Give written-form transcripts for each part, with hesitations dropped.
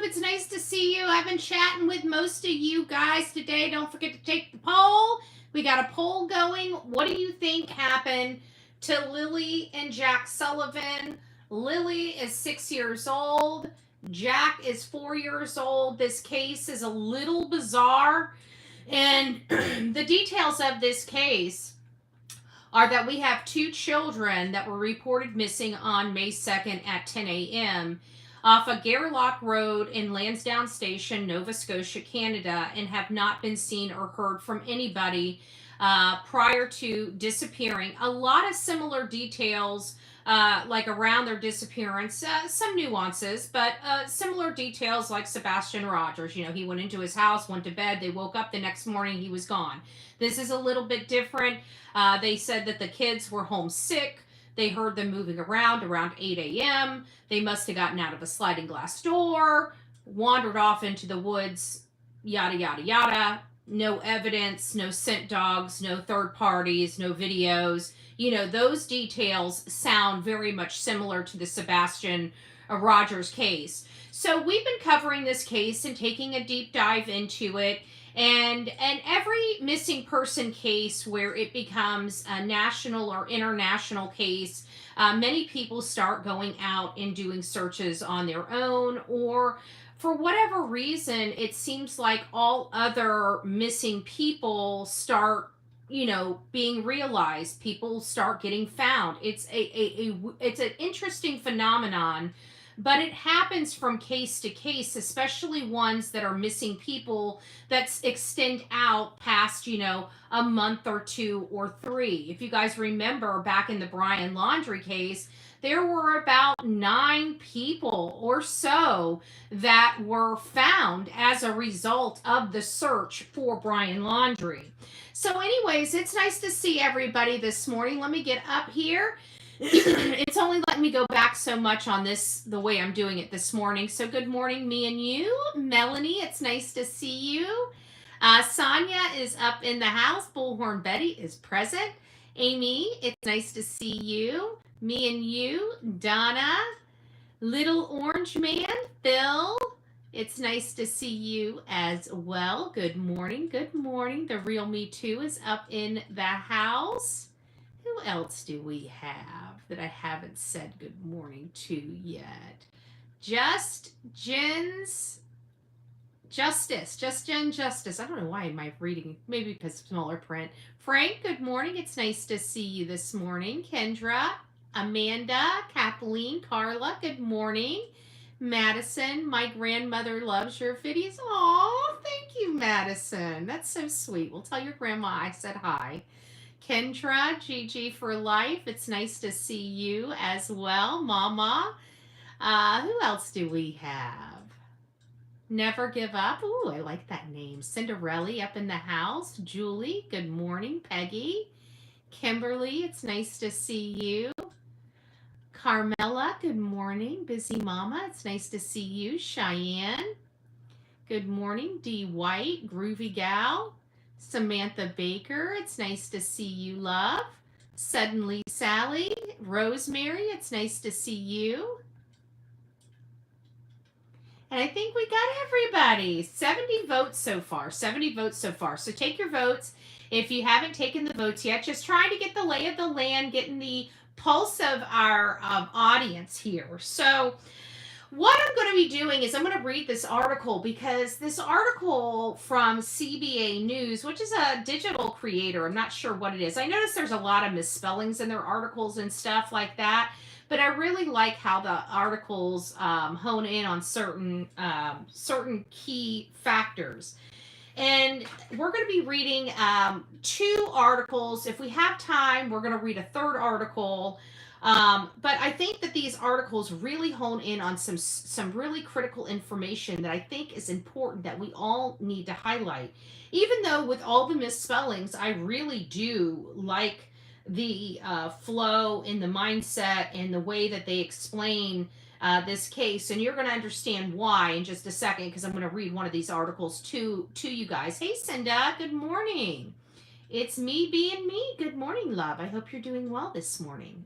It's nice to see you. I've been chatting with most of you guys today. Don't forget to take the poll. We got a poll going. What do you think happened to Lilly and Jack Sullivan? Lilly is 6 years old. Jack is 4 years old. This case is a little bizarre. And the details of this case are that we have 2 children that were reported missing on May 2nd at 10 a.m. off a Gairloch Road in Lansdowne Station, Nova Scotia, Canada, and have not been seen or heard from anybody prior to disappearing. A lot of similar details like around their disappearance, some nuances, but similar details like Sebastian Rogers. You know, he went into his house, went to bed, they woke up the next morning, he was gone. This is a little bit different. They said that the kids were homesick. They heard them moving around 8 a.m. They must have gotten out of a sliding glass door, wandered off into the woods, yada, yada, yada. No evidence, no scent dogs, no third parties, no videos. You know, those details sound very much similar to the Sebastian Rogers case. So we've been covering this case and taking a deep dive into it. And every missing person case where it becomes a national or international case, many people start going out and doing searches on their own, or for whatever reason, it seems like all other missing people start, you know, being realized. People start getting found. It's it's an interesting phenomenon, but it happens from case to case, especially ones that are missing people that extend out past, you know, a month or 2 or 3. If you guys remember back in the Brian Laundrie case, there were about 9 people or so that were found as a result of the search for Brian Laundrie. So anyways, it's nice to see everybody this morning. Let me get up here. It's only letting me go back so much on this, the way I'm doing it this morning. So good morning, me and you. Melanie, it's nice to see you. Sonia is up in the house. Bullhorn Betty is present. Amy, it's nice to see you. Me and you. Donna, Little Orange Man, Phil, it's nice to see you as well. Good morning, good morning. The Real Me Too is up in the house. Who else do we have that I haven't said good morning to yet? Just Jen Justice. I don't know why am I reading, maybe because smaller print. Frank, good morning. It's nice to see you this morning. Kendra, Amanda, Kathleen, Carla, good morning. Madison, my grandmother loves your videos. Oh, thank you, Madison. That's so sweet. We'll tell your grandma I said hi. Kendra, Gigi for life. It's nice to see you as well. Mama. Who else do we have? Never Give Up. Ooh, I like that name. Cinderella up in the house. Julie, good morning. Peggy. Kimberly, it's nice to see you. Carmela, good morning. Busy Mama, it's nice to see you. Cheyenne, good morning. Dee White, Groovy Gal. Samantha Baker, it's nice to see you, love. Suddenly Sally. Rosemary, it's nice to see you. And I think we got everybody. 70 votes so far. 70 votes so far. So take your votes. If you haven't taken the votes yet, just trying to get the lay of the land, getting the pulse of our audience here. So what I'm going to be doing is I'm going to read this article, because this article from CBA News, which is a digital creator, I'm not sure what it is. I notice there's a lot of misspellings in their articles and stuff like that, but I really like how the articles hone in on certain key factors. And we're going to be reading 2 articles. If we have time, we're going to read a 3rd article. But I think that these articles really hone in on some really critical information that I think is important that we all need to highlight. Even though with all the misspellings, I really do like the flow and the mindset and the way that they explain this case, and you're going to understand why in just a second, because I'm going to read one of these articles to you guys. Hey, Cinda, good morning. It's me being me. Good morning, love. I hope you're doing well this morning.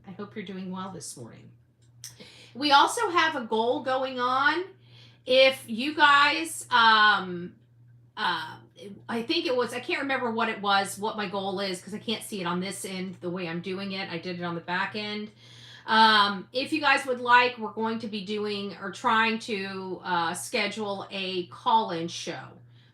We also have a goal going on, If you guys, I think it was, I can't remember what it was, what my goal is, because I can't see it on this end the way I'm doing it. I did it on the back end. If you guys would like, we're going to be doing or trying to schedule a call-in show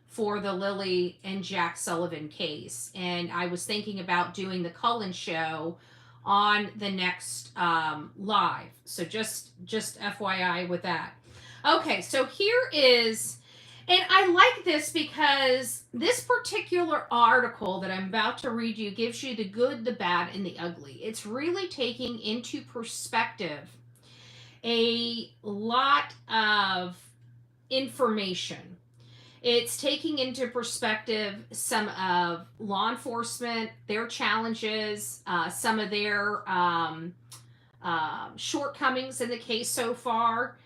for the Lilly and Jack Sullivan case. And I was thinking about doing the call-in show on the next live. So just FYI with that. Okay, so here is, and I like this because this particular article that I'm about to read you gives you the good, the bad, and the ugly. It's really taking into perspective a lot of information. It's taking into perspective some of law enforcement, their challenges, some of their shortcomings in the case so far,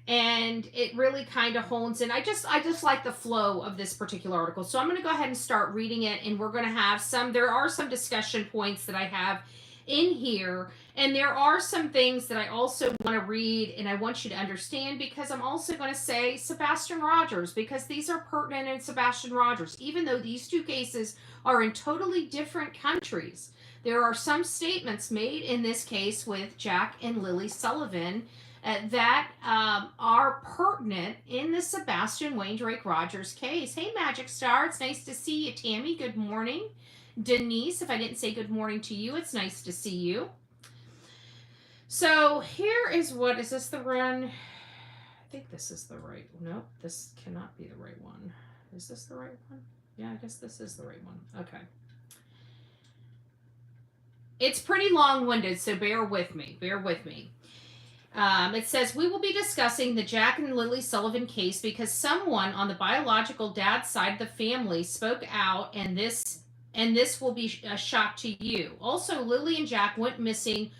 and it really kind of hones in. I just like the flow of this particular article. So I'm going to go ahead and start reading it, and we're going to have there are some discussion points that I have in here, and there are some things that I also want to read and I want you to understand, because I'm also going to say Sebastian Rogers, because these are pertinent in Sebastian Rogers. Even though these two cases are in totally different countries, there are some statements made in this case with Jack and Lily Sullivan that are pertinent in the Sebastian Wayne Drake Rogers case. Hey, Magic Star, it's nice to see you. Tammy, good morning. Denise, if I didn't say good morning to you, it's nice to see you. So here is what, is this the run? I think this is the right, nope, this cannot be the right one. Is this the right one? Yeah, I guess this is the right one. Okay. It's pretty long-winded, so bear with me. It says, we will be discussing the Jack and Lily Sullivan case because someone on the biological dad's side of the family spoke out, and this will be a shock to you. Also, Lily and Jack went missing,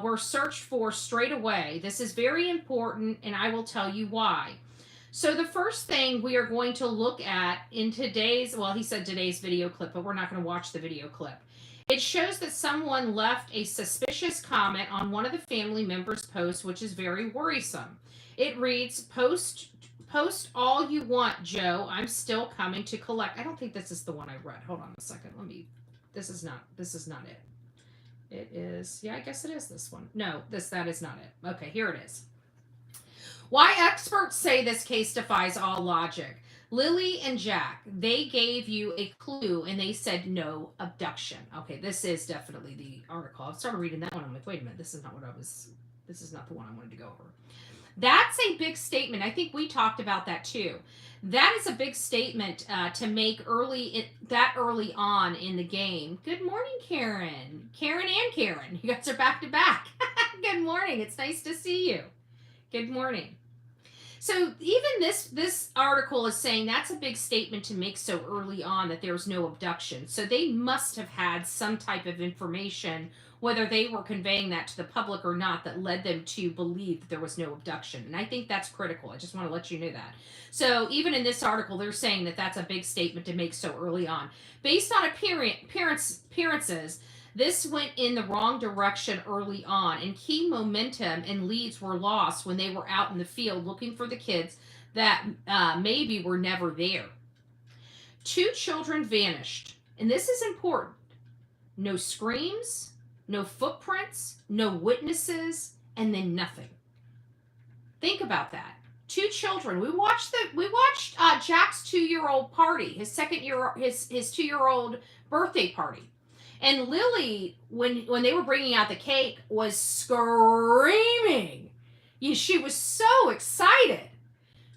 were searched for straight away. This is very important, and I will tell you why. So the first thing we are going to look at in today's, well, he said today's video clip, but we're not going to watch the video clip. It shows that someone left a suspicious comment on one of the family members' posts, which is very worrisome. It reads, post all you want, Joe. I'm still coming to collect. I don't think this is the one I read. Hold on a second. This is not it. It is, yeah, I guess it is this one. No, that is not it. Okay, here it is. Why experts say this case defies all logic. Lily and Jack, they gave you a clue and they said no abduction. Okay, this is definitely the article. I started reading that one. I'm like, wait a minute, this is not the one I wanted to go over. That's a big statement. I think we talked about that too. That is a big statement to make early on in the game. Good morning, Karen. Karen and Karen. You guys are back to back. Good morning. It's nice to see you. Good morning. So even this article is saying that's a big statement to make so early on, that there's no abduction. So they must have had some type of information, whether they were conveying that to the public or not, that led them to believe that there was no abduction. And I think that's critical. I just want to let you know that. So even in this article, they're saying that that's a big statement to make so early on. Based on appearances, this went in the wrong direction early on, and key momentum and leads were lost when they were out in the field looking for the kids that maybe were never there. 2 children vanished, and this is important. No screams, no footprints, no witnesses, and then nothing. Think about that. 2 children. We watched Jack's 2-year-old party, his 2-year-old birthday party. And Lily, when they were bringing out the cake, was screaming. She was so excited.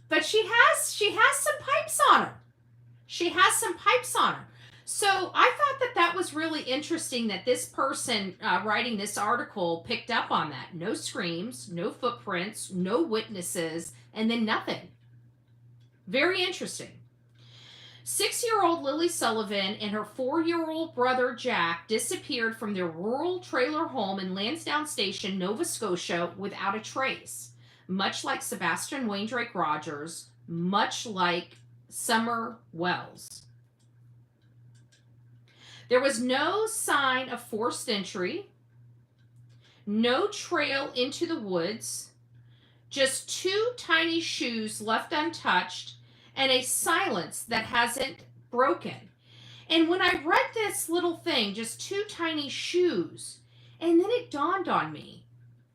But she has some pipes on her. So I thought that was really interesting that this person writing this article picked up on that. No screams, no footprints, no witnesses, and then nothing. Very interesting. 6-year-old Lily Sullivan and her 4-year-old brother Jack disappeared from their rural trailer home in Lansdowne Station, Nova Scotia, without a trace. Much like Sebastian Wayne Drake Rogers, much like Summer Wells. There was no sign of forced entry, no trail into the woods, just 2 tiny shoes left untouched, and a silence that hasn't broken. And when I read this little thing, just 2 tiny shoes, and then it dawned on me,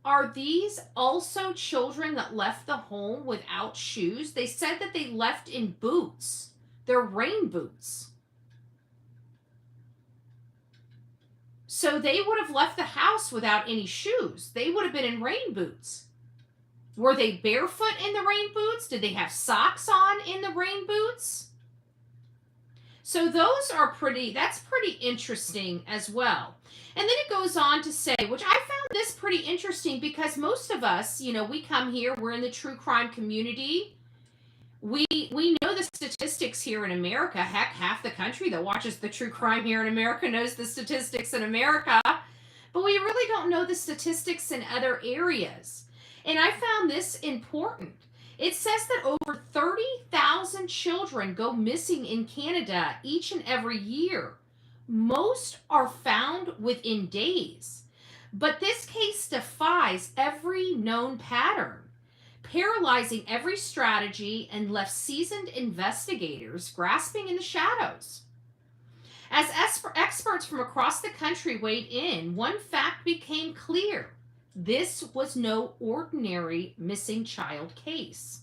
are these also children that left the home without shoes? They said that they left in boots, their rain boots. So they would have left the house without any shoes. They would have been in rain boots. Were they barefoot in the rain boots? Did they have socks on in the rain boots? So those are that's pretty interesting as well. And then it goes on to say, which I found this pretty interesting because most of us, we come here, we're in the true crime community. We know the statistics here in America. Heck, half the country that watches the true crime here in America knows the statistics in America. But we really don't know the statistics in other areas. And I found this important. It says that over 30,000 children go missing in Canada each and every year. Most are found within days. But this case defies every known pattern, paralyzing every strategy and left seasoned investigators grasping in the shadows. As experts from across the country weighed in, one fact became clear. This was no ordinary missing child case.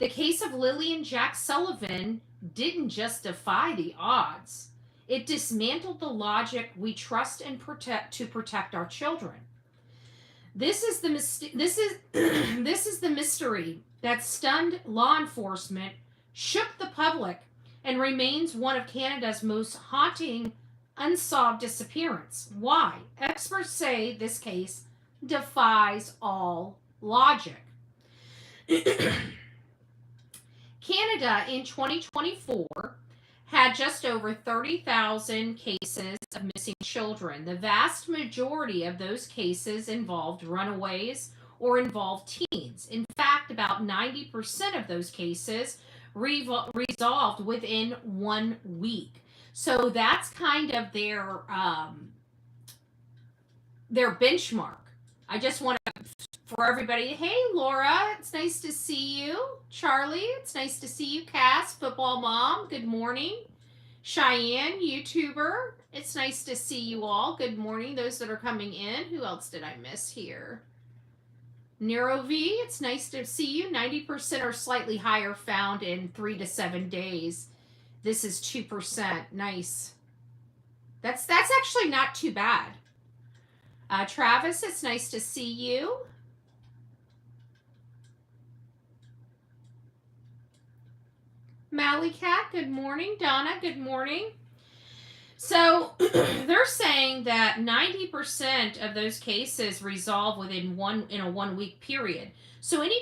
The case of Lilly and Jack Sullivan didn't just defy the odds. It dismantled the logic we trust and to protect our children. This is the mystery that stunned law enforcement, shook the public, and remains one of Canada's most haunting unsolved disappearance. Why? Experts say this case defies all logic. Canada in 2024 had just over 30,000 cases of missing children. The vast majority of those cases involved runaways or involved teens. In fact, about 90% of those cases resolved within 1 week. So that's kind of their benchmark. I just want to, for everybody, hey Laura, it's nice to see you. Charlie, it's nice to see you. Cass, football mom, good morning. Cheyenne, YouTuber, it's nice to see you all. Good morning, those that are coming in. Who else did I miss here? Nero V, it's nice to see you. 90% or slightly higher found in 3 to 7 days. This is 2%. Nice. That's actually not too bad. Travis, it's nice to see you. Malehya, good morning. Donna, good morning. So they're saying that 90% of those cases resolve within a 1 week period. So any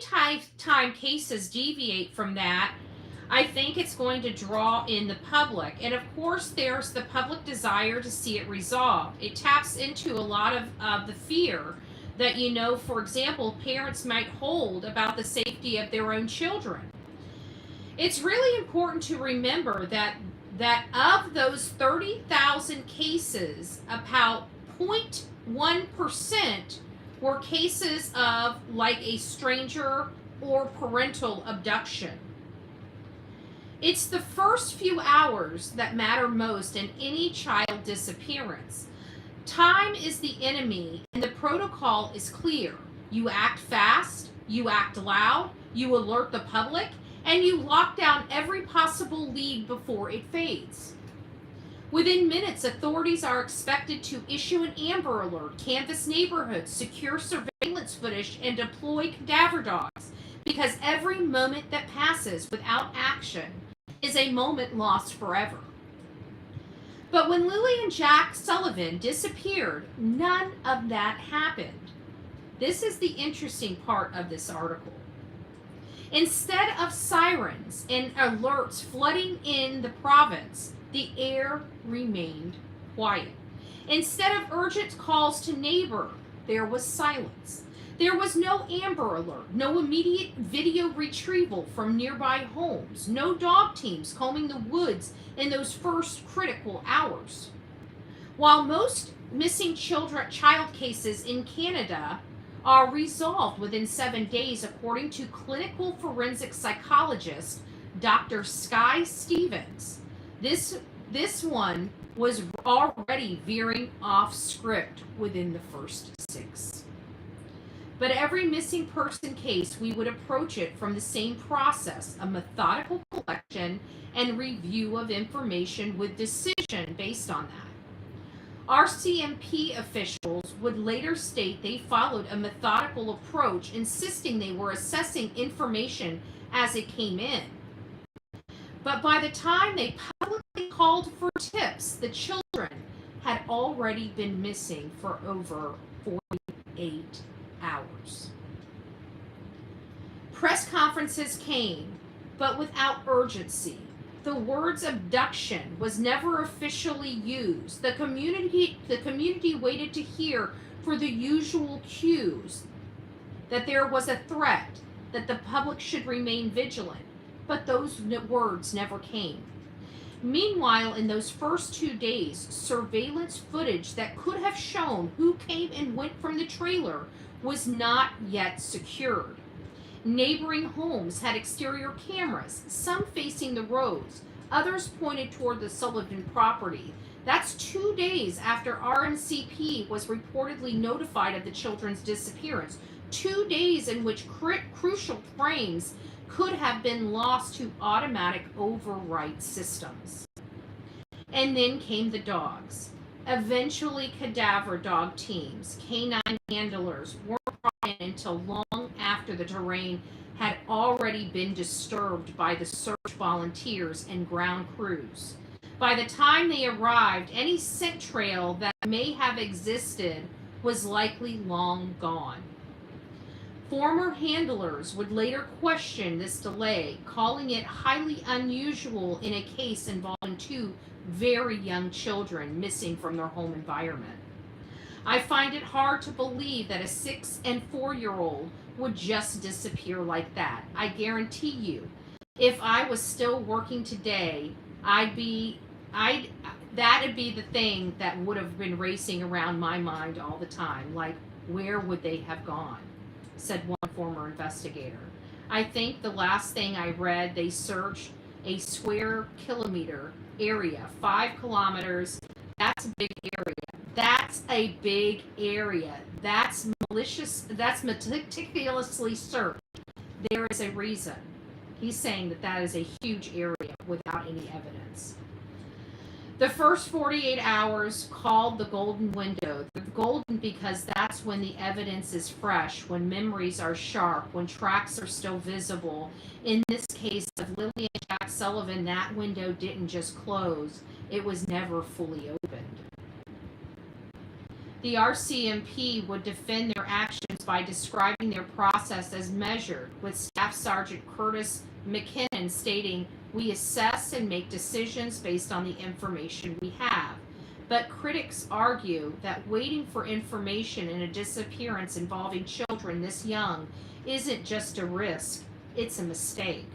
time cases deviate from that, I think it's going to draw in the public. And of course, there's the public desire to see it resolved. It taps into a lot of the fear that, for example, parents might hold about the safety of their own children. It's really important to remember that of those 30,000 cases, about 0.1% were cases of like a stranger or parental abduction. It's the first few hours that matter most in any child disappearance. Time is the enemy, and the protocol is clear. You act fast, you act loud, you alert the public, and you lock down every possible lead before it fades. Within minutes, authorities are expected to issue an Amber Alert, canvass neighborhoods, secure surveillance footage, and deploy cadaver dogs, because every moment that passes without action is a moment lost forever. But when Lilly and Jack Sullivan disappeared, none of that happened. This is the interesting part of this article. Instead of sirens and alerts flooding in the province, the air remained quiet. Instead of urgent calls to neighbor, there was silence. There was no Amber Alert, no immediate video retrieval from nearby homes, no dog teams combing the woods in those first critical hours. While most missing child cases in Canada are resolved within 7 days, according to clinical forensic psychologist Dr. Sky Stevens. This one was already veering off script within the first 6. But every missing person case, we would approach it from the same process, a methodical collection and review of information with decision based on that. RCMP officials would later state they followed a methodical approach, insisting they were assessing information as it came in. But by the time they publicly called for tips, the children had already been missing for over 48 hours. Press conferences came, but without urgency. The words abduction was never officially used. The community waited to hear for the usual cues that there was a threat, that the public should remain vigilant, but those words never came. Meanwhile, in those first 2 days, surveillance footage that could have shown who came and went from the trailer was not yet secured. Neighboring homes had exterior cameras, some facing the roads, others pointed toward the Sullivan property. That's 2 days after RNCP was reportedly notified of the children's disappearance. 2 days in which crucial frames could have been lost to automatic overwrite systems. And then came the dogs. Eventually, cadaver dog teams, canine handlers weren't brought in until long after the terrain had already been disturbed by the search volunteers and ground crews. By the time they arrived, any scent trail that may have existed was likely long gone. Former handlers would later question this delay, calling it highly unusual in a case involving 2 very young children missing from their home environment. I find it hard to believe that a 6- and 4-year-old would just disappear like that. I guarantee you, if I was still working today, that'd be the thing that would have been racing around my mind all the time. Like, where would they have gone? Said one former investigator. I think the last thing I read, they searched a square kilometer area, 5 kilometers. That's a big area. That's a big area. That's malicious. That's meticulously searched. There is a reason. He's saying that that is a huge area without any evidence. The first 48 hours, called the golden window. They're golden because that's when the evidence is fresh, when memories are sharp, when tracks are still visible. In this case of Lilly and Jack Sullivan, that window didn't just close, it was never fully opened. The RCMP would defend their actions by describing their process as measured, with Staff Sergeant Curtis McKinnon stating, "We assess and make decisions based on the information we have." But critics argue that waiting for information in a disappearance involving children this young isn't just a risk, it's a mistake.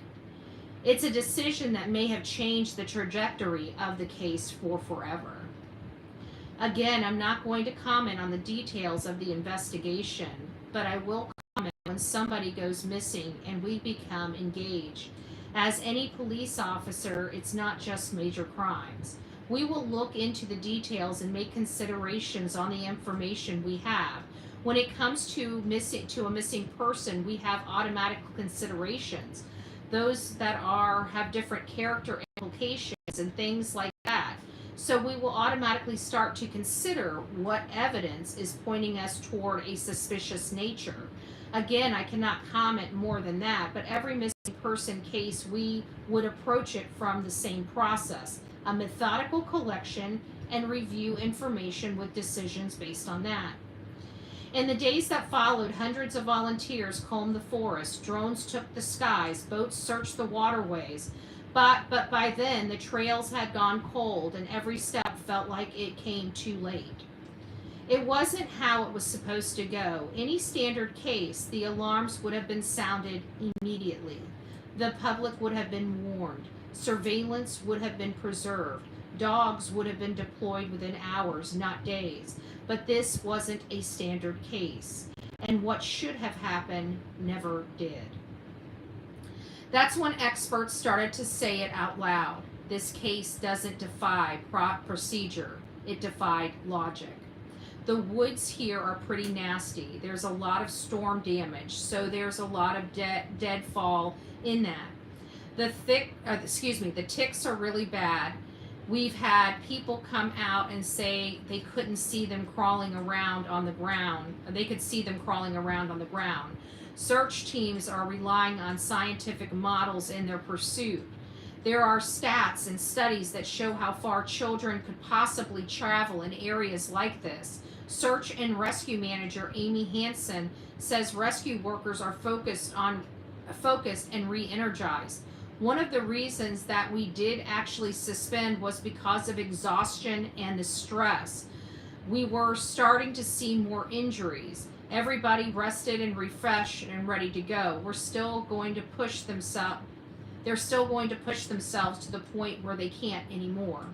It's a decision that may have changed the trajectory of the case for forever. Again, I'm not going to comment on the details of the investigation, but I will comment when somebody goes missing and we become engaged. As any police officer, it's not just major crimes. We will look into the details and make considerations on the information we have. When it comes to a missing person, we have automatic considerations. Those that have different character implications and things like that. So we will automatically start to consider what evidence is pointing us toward a suspicious nature. Again, I cannot comment more than that, but every missing person case, we would approach it from the same process, a methodical collection and review information with decisions based on that. In the days that followed, hundreds of volunteers combed the forest, drones took the skies, boats searched the waterways, but by then the trails had gone cold and every step felt like it came too late. It wasn't how it was supposed to go. Any standard case, the alarms would have been sounded immediately. The public would have been warned. Surveillance would have been preserved. Dogs would have been deployed within hours, not days. But this wasn't a standard case. and what should have happened never did. That's when experts started to say it out loud. This case doesn't defy procedure, it defied logic. The woods here are pretty nasty. There's a lot of storm damage, so there's a lot of deadfall in that. The ticks are really bad. We've had people come out and say they couldn't see them crawling around on the ground. They could see them crawling around on the ground. Search teams are relying on scientific models in their pursuit. There are stats and studies that show how far children could possibly travel in areas like this. Search and rescue manager Amy Hansen says rescue workers are focused and re-energized. One of the reasons that we did actually suspend was because of exhaustion and the stress. We were starting to see more injuries. Everybody rested and refreshed and ready to go. They're still going to push themselves to the point where they can't anymore.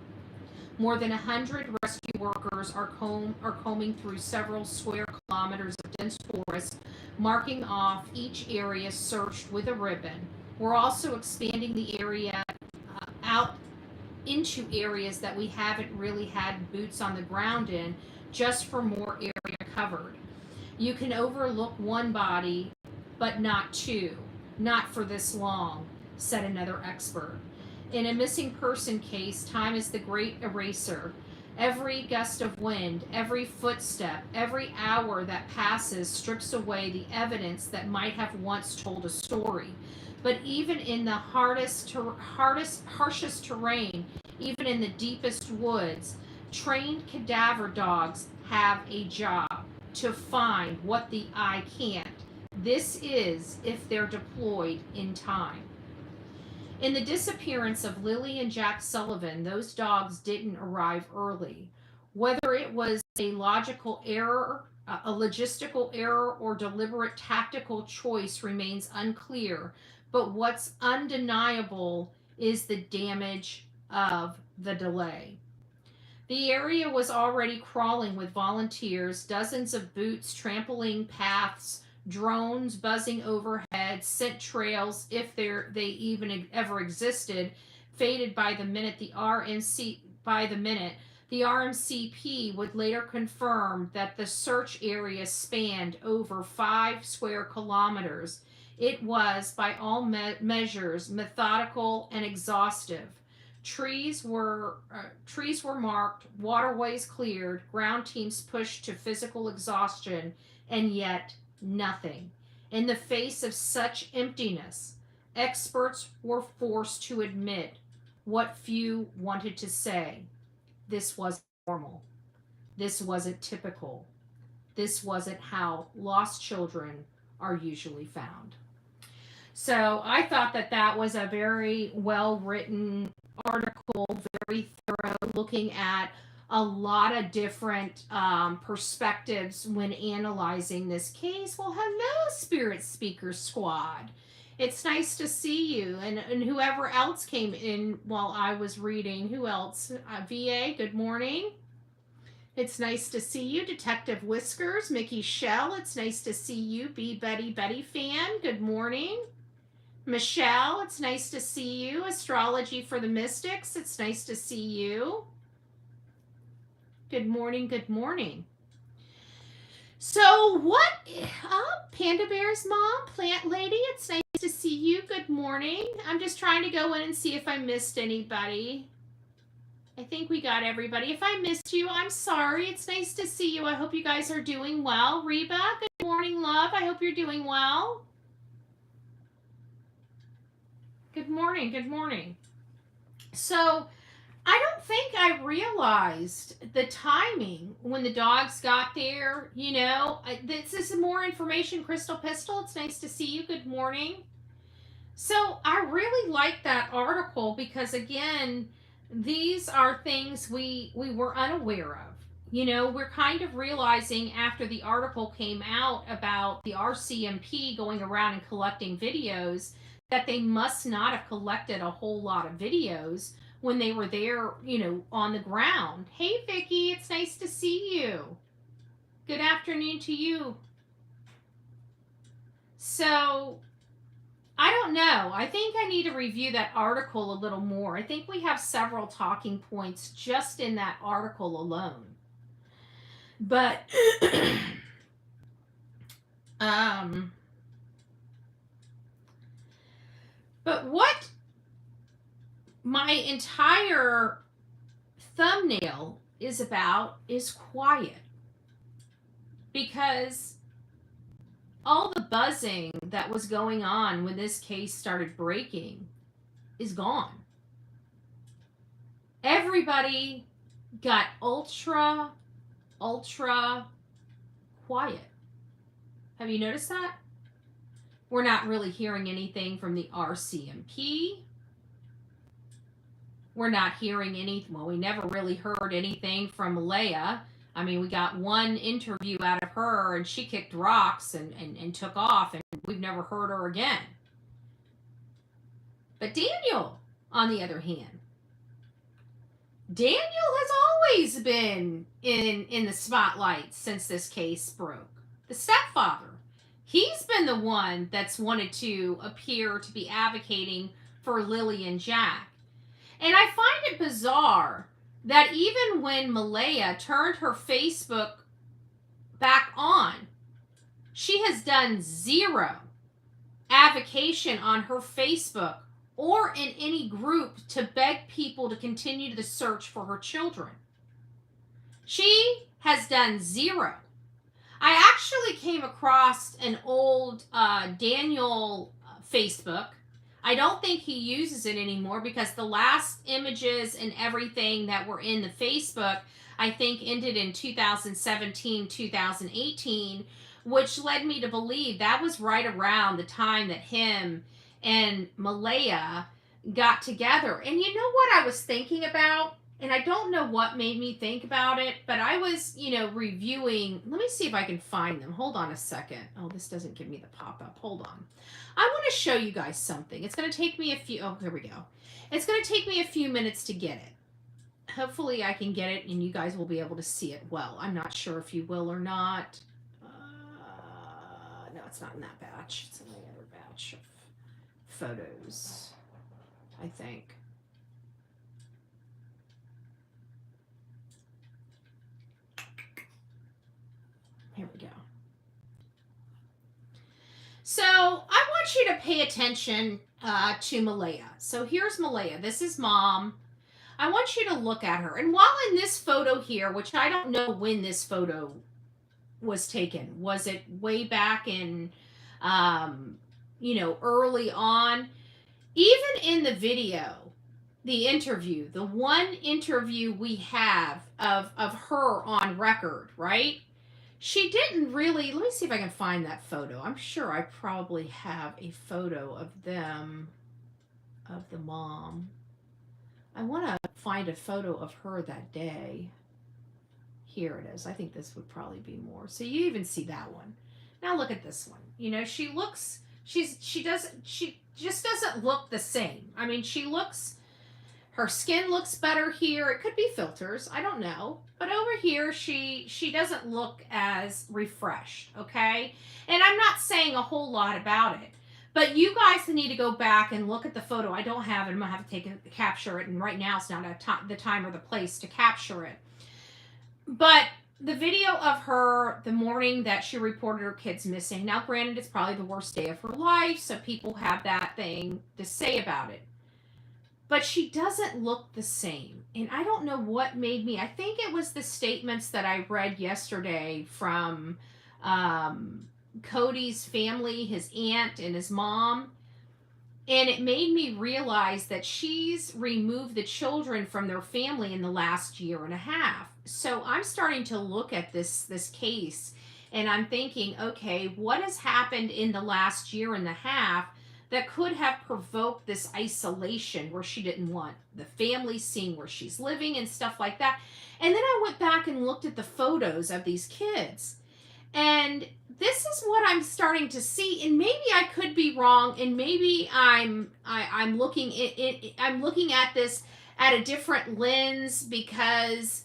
More than 100 rescue workers are combing through several square kilometers of dense forest, marking off each area searched with a ribbon. We're also expanding the area out into areas that we haven't really had boots on the ground in, just for more area covered. You can overlook one body, but not two. Not for this long, said another expert. In a missing person case, time is the great eraser. Every gust of wind, every footstep, every hour that passes strips away the evidence that might have once told a story. But even in the harshest terrain, even in the deepest woods, trained cadaver dogs have a job to find what the eye can't. This is if they're deployed in time. In the disappearance of Lilly and Jack Sullivan, those dogs didn't arrive early. Whether it was a logistical error, or deliberate tactical choice remains unclear, but what's undeniable is the damage of the delay. The area was already crawling with volunteers, dozens of boots trampling paths, drones buzzing overhead, scent trails, if they even ever existed, faded by the minute. The RMCP would later confirm that the search area spanned over 5 square kilometers. It was, by all measures, methodical and exhaustive. Trees were marked, waterways cleared, ground teams pushed to physical exhaustion, and yet nothing. In the face of such emptiness, experts were forced to admit what few wanted to say. This wasn't normal. This wasn't typical. This wasn't how lost children are usually found. So I thought that was a very well written article, very thorough, looking at a lot of different perspectives when analyzing this case. Well, hello, Spirit Speaker Squad. It's nice to see you. And whoever else came in while I was reading. Who else? VA, good morning. It's nice to see you. Detective Whiskers, Mickey Shell, it's nice to see you. Betty fan, good morning. Michelle, it's nice to see you. Astrology for the Mystics, it's nice to see you. Good morning, good morning. So what, Panda Bear's mom, Plant Lady, it's nice to see you. Good morning. I'm just trying to go in and see if I missed anybody. I think we got everybody. If I missed you, I'm sorry. It's nice to see you. I hope you guys are doing well. Reba, good morning, love. I hope you're doing well. Good morning, good morning. So, I don't think I realized the timing when the dogs got there. You know, this is more information. Crystal Pistol, it's nice to see you. Good morning. So, I really like that article because, again, these are things we were unaware of. You know, we're kind of realizing after the article came out about the RCMP going around and collecting videos that they must not have collected a whole lot of videos when they were there, you know, on the ground. Hey, Vicki, it's nice to see you. Good afternoon to you. So I don't know. I think I need to review that article a little more. I think we have several talking points just in that article alone. But but what my entire thumbnail is about is quiet. Because all the buzzing that was going on when this case started breaking is gone. Everybody got ultra quiet. Have you noticed that? We're not really hearing anything from the RCMP. We're not hearing we never really heard anything from Malehya. I mean, we got one interview out of her, and she kicked rocks and took off, and we've never heard her again. But Daniel, on the other hand, Daniel has always been in the spotlight since this case broke. The stepfather. He's been the one that's wanted to appear to be advocating for Lilly and Jack. And I find it bizarre that even when Malehya turned her Facebook back on, she has done zero advocation on her Facebook or in any group to beg people to continue the search for her children. She has done zero. I actually came across an old Daniel Facebook. I don't think he uses it anymore because the last images and everything that were in the Facebook, I think, ended in 2017, 2018, which led me to believe that was right around the time that him and Malehya got together. And you know what I was thinking about? And I don't know what made me think about it, but I was, reviewing. Let me see if I can find them. Hold on a second. Oh, this doesn't give me the pop-up. Hold on. I want to show you guys something. It's going to take me here we go. It's going to take me a few minutes to get it. Hopefully I can get it and you guys will be able to see it well. I'm not sure if you will or not. No, it's not in that batch. It's in the other batch of photos, I think. Here we go. So I want you to pay attention to Malehya. So here's Malehya. This is mom. I want you to look at her. And while in this photo here, which I don't know when this photo was taken, was it way back in, early on? Even in the video, the interview, the one interview we have of her on record, right? She didn't really, let me see if I can find that photo. I'm sure I probably have a photo of them, of the mom. I want to find a photo of her that day. Here it is. I think this would probably be more. So you even see that one. Now look at this one. She looks, she just doesn't look the same. I mean, her skin looks better here. It could be filters. I don't know. But over here, she doesn't look as refreshed, okay? And I'm not saying a whole lot about it. But you guys need to go back and look at the photo. I don't have it. I'm going to have to capture it. And right now, it's not the time or the place to capture it. But the video of her the morning that she reported her kids missing. Now, granted, it's probably the worst day of her life. So people have that thing to say about it. But she doesn't look the same. And I don't know what made me. I think it was the statements that I read yesterday from Cody's family, his aunt and his mom. And it made me realize that she's removed the children from their family in the last year and a half. So I'm starting to look at this case and I'm thinking, okay, what has happened in the last year and a half that could have provoked this isolation where she didn't want the family seeing where she's living and stuff like that. And then I went back and looked at the photos of these kids. And this is what I'm starting to see. And maybe I could be wrong. And maybe I'm looking at this at a different lens because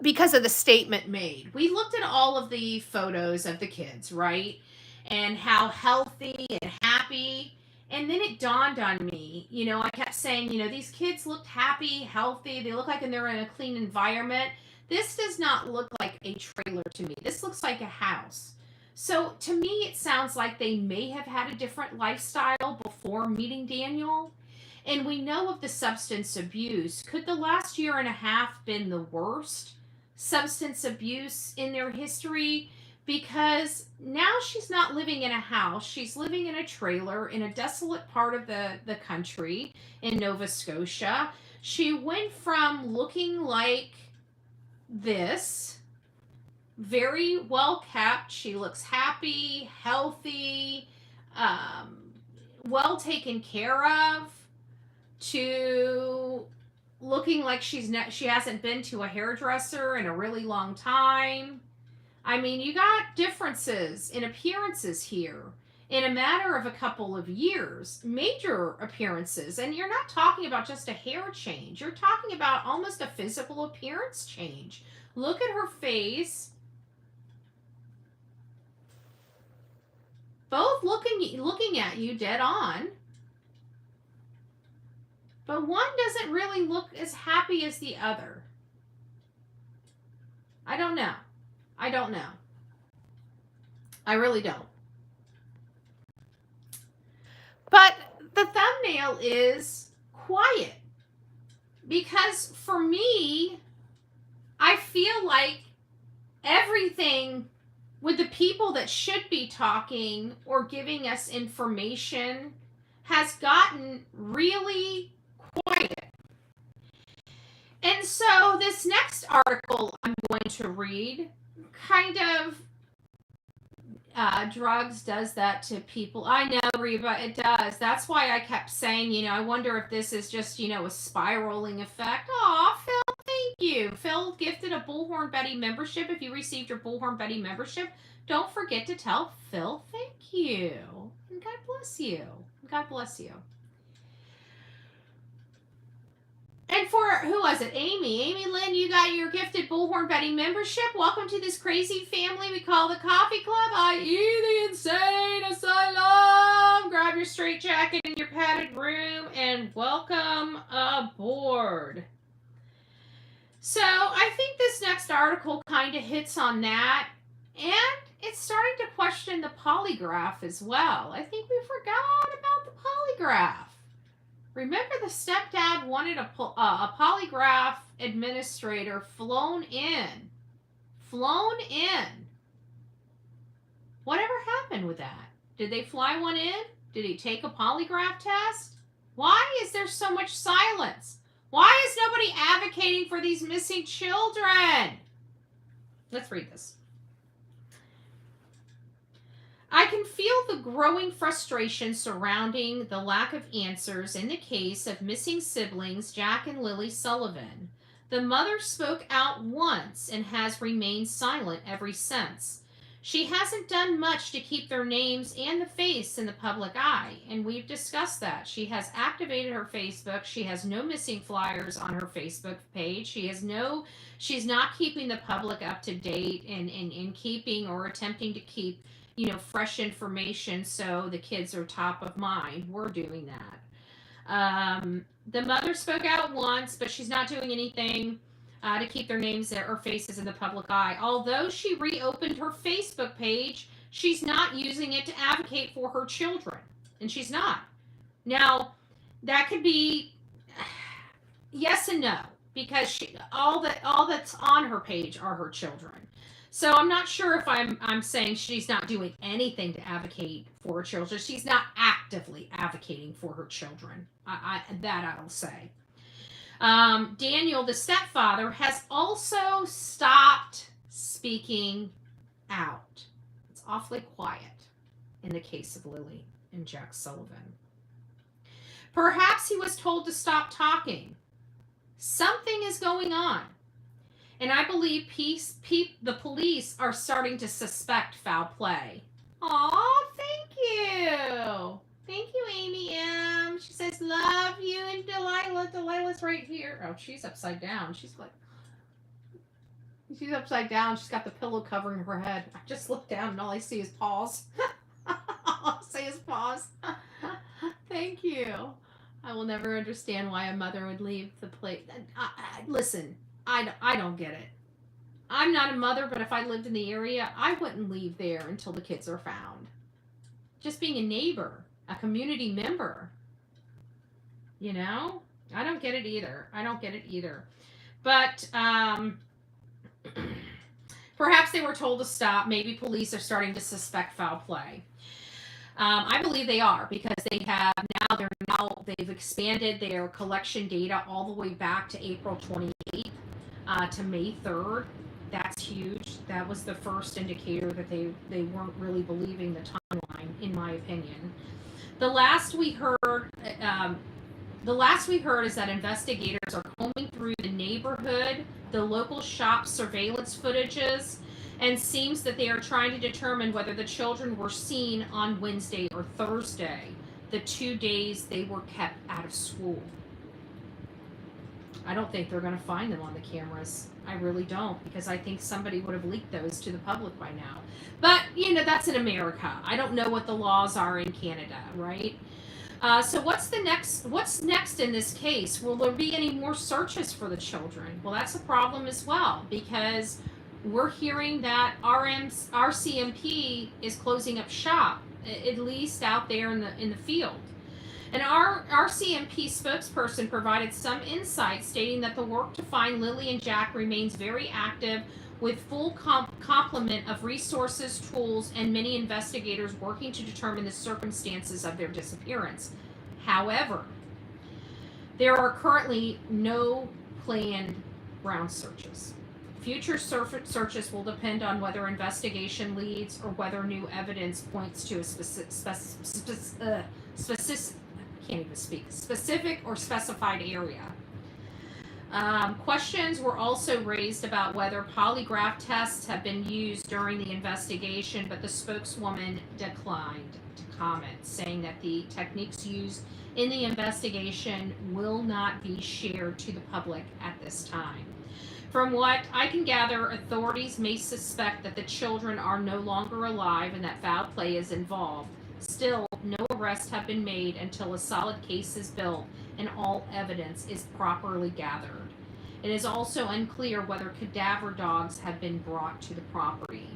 because of the statement made. We looked at all of the photos of the kids, right? And how healthy and happy. And then it dawned on me, I kept saying, these kids looked happy, healthy. They look like they're in a clean environment. This does not look like a trailer to me. This looks like a house. So to me, it sounds like they may have had a different lifestyle before meeting Daniel. And we know of the substance abuse. Could the last year and a half been the worst substance abuse in their history? Because now she's not living in a house. She's living in a trailer in a desolate part of the country in Nova Scotia. She went from looking like this, very well kept. She looks happy, healthy, well taken care of, to looking like she hasn't been to a hairdresser in a really long time. I mean, you got differences in appearances here in a matter of a couple of years, major appearances. And you're not talking about just a hair change. You're talking about almost a physical appearance change. Look at her face. Both looking at you dead on. But one doesn't really look as happy as the other. I don't know. I really don't. But the thumbnail is quiet. Because for me, I feel like everything with the people that should be talking or giving us information has gotten really quiet. And so this next article I'm going to read kind of drugs does that to people. I know, Reba, it does. That's why I kept saying, I wonder if this is just, a spiraling effect. Aw, Phil, thank you. Phil gifted a Bullhorn Betty membership. If you received your Bullhorn Betty membership, don't forget to tell Phil thank you. And God bless you. God bless you. And for, who was it? Amy Lynn, you got your gifted Bullhorn Betty membership. Welcome to this crazy family we call the Coffee Club, i.e. the Insane Asylum. Grab your straitjacket in your padded room and welcome aboard. So I think this next article kind of hits on that. And it's starting to question the polygraph as well. I think we forgot about the polygraph. Remember, the stepdad wanted a polygraph administrator flown in. Whatever happened with that? Did they fly one in? Did he take a polygraph test? Why is there so much silence? Why is nobody advocating for these missing children? Let's read this. I can feel the growing frustration surrounding the lack of answers in the case of missing siblings Jack and Lily Sullivan. The mother spoke out once and has remained silent ever since. She hasn't done much to keep their names and the face in the public eye, and we've discussed that. She has activated her Facebook. She has no missing flyers on her Facebook page. She's not keeping the public up to date and keeping or attempting to keep fresh information so the kids are top of mind. We're doing that. The mother spoke out once, but she's not doing anything to keep their names or faces in the public eye. Although she reopened her Facebook page, she's not using it to advocate for her children. And she's not. Now, that could be yes and no, because all that's on her page are her children. So I'm not sure if I'm saying she's not doing anything to advocate for her children. She's not actively advocating for her children. I'll say. Daniel, the stepfather, has also stopped speaking out. It's awfully quiet in the case of Lily and Jack Sullivan. Perhaps he was told to stop talking. Something is going on. And I believe the police are starting to suspect foul play. Aw, thank you. Thank you, Amy M. She says, love you and Delilah. Delilah's right here. Oh, she's upside down. She's like, She's upside down. She's got the pillow covering her head. I just look down and all I see is paws. All I see is paws. Thank you. I will never understand why a mother would leave the place. Listen, I don't get it. I'm not a mother, but if I lived in the area, I wouldn't leave there until the kids are found. Just being a neighbor, a community member. You know? I don't get it either. I don't get it either. But perhaps they were told to stop. Maybe police are starting to suspect foul play. I believe they are, because they've expanded their collection data all the way back to April 28th to May 3rd. That's huge. That was the first indicator that they weren't really believing the timeline, in my opinion. The last we heard is that investigators are combing through the neighborhood, the local shop surveillance footages, and seems that they are trying to determine whether the children were seen on Wednesday or Thursday, the 2 days they were kept out of school. I don't think they're going to find them on the cameras. I really don't, because I think somebody would have leaked those to the public by now. But, you know, that's in America. I don't know what the laws are in Canada, right? So what's next in this case? Will there be any more searches for the children? Well, that's a problem as well, because we're hearing that RCMP is closing up shop, at least out there in the field. And our RCMP spokesperson provided some insight, stating that the work to find Lilly and Jack remains very active, with full complement of resources, tools, and many investigators working to determine the circumstances of their disappearance. However, there are currently no planned ground searches. Future searches will depend on whether investigation leads or whether new evidence points to a specific or specified area. Questions were also raised about whether polygraph tests have been used during the investigation, but the spokeswoman declined to comment, saying that the techniques used in the investigation will not be shared to the public at this time. From what I can gather, authorities may suspect that the children are no longer alive and that foul play is involved. Still, no arrests have been made until a solid case is built and all evidence is properly gathered. It is also unclear whether cadaver dogs have been brought to the property.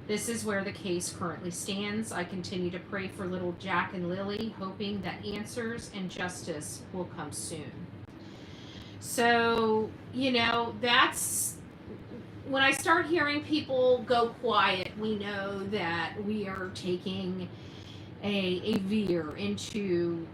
This is where the case currently stands. I continue to pray for little Jack and Lily, hoping that answers and justice will come soon. So, you know, that's when I start hearing people go quiet, we know that we are taking a veer into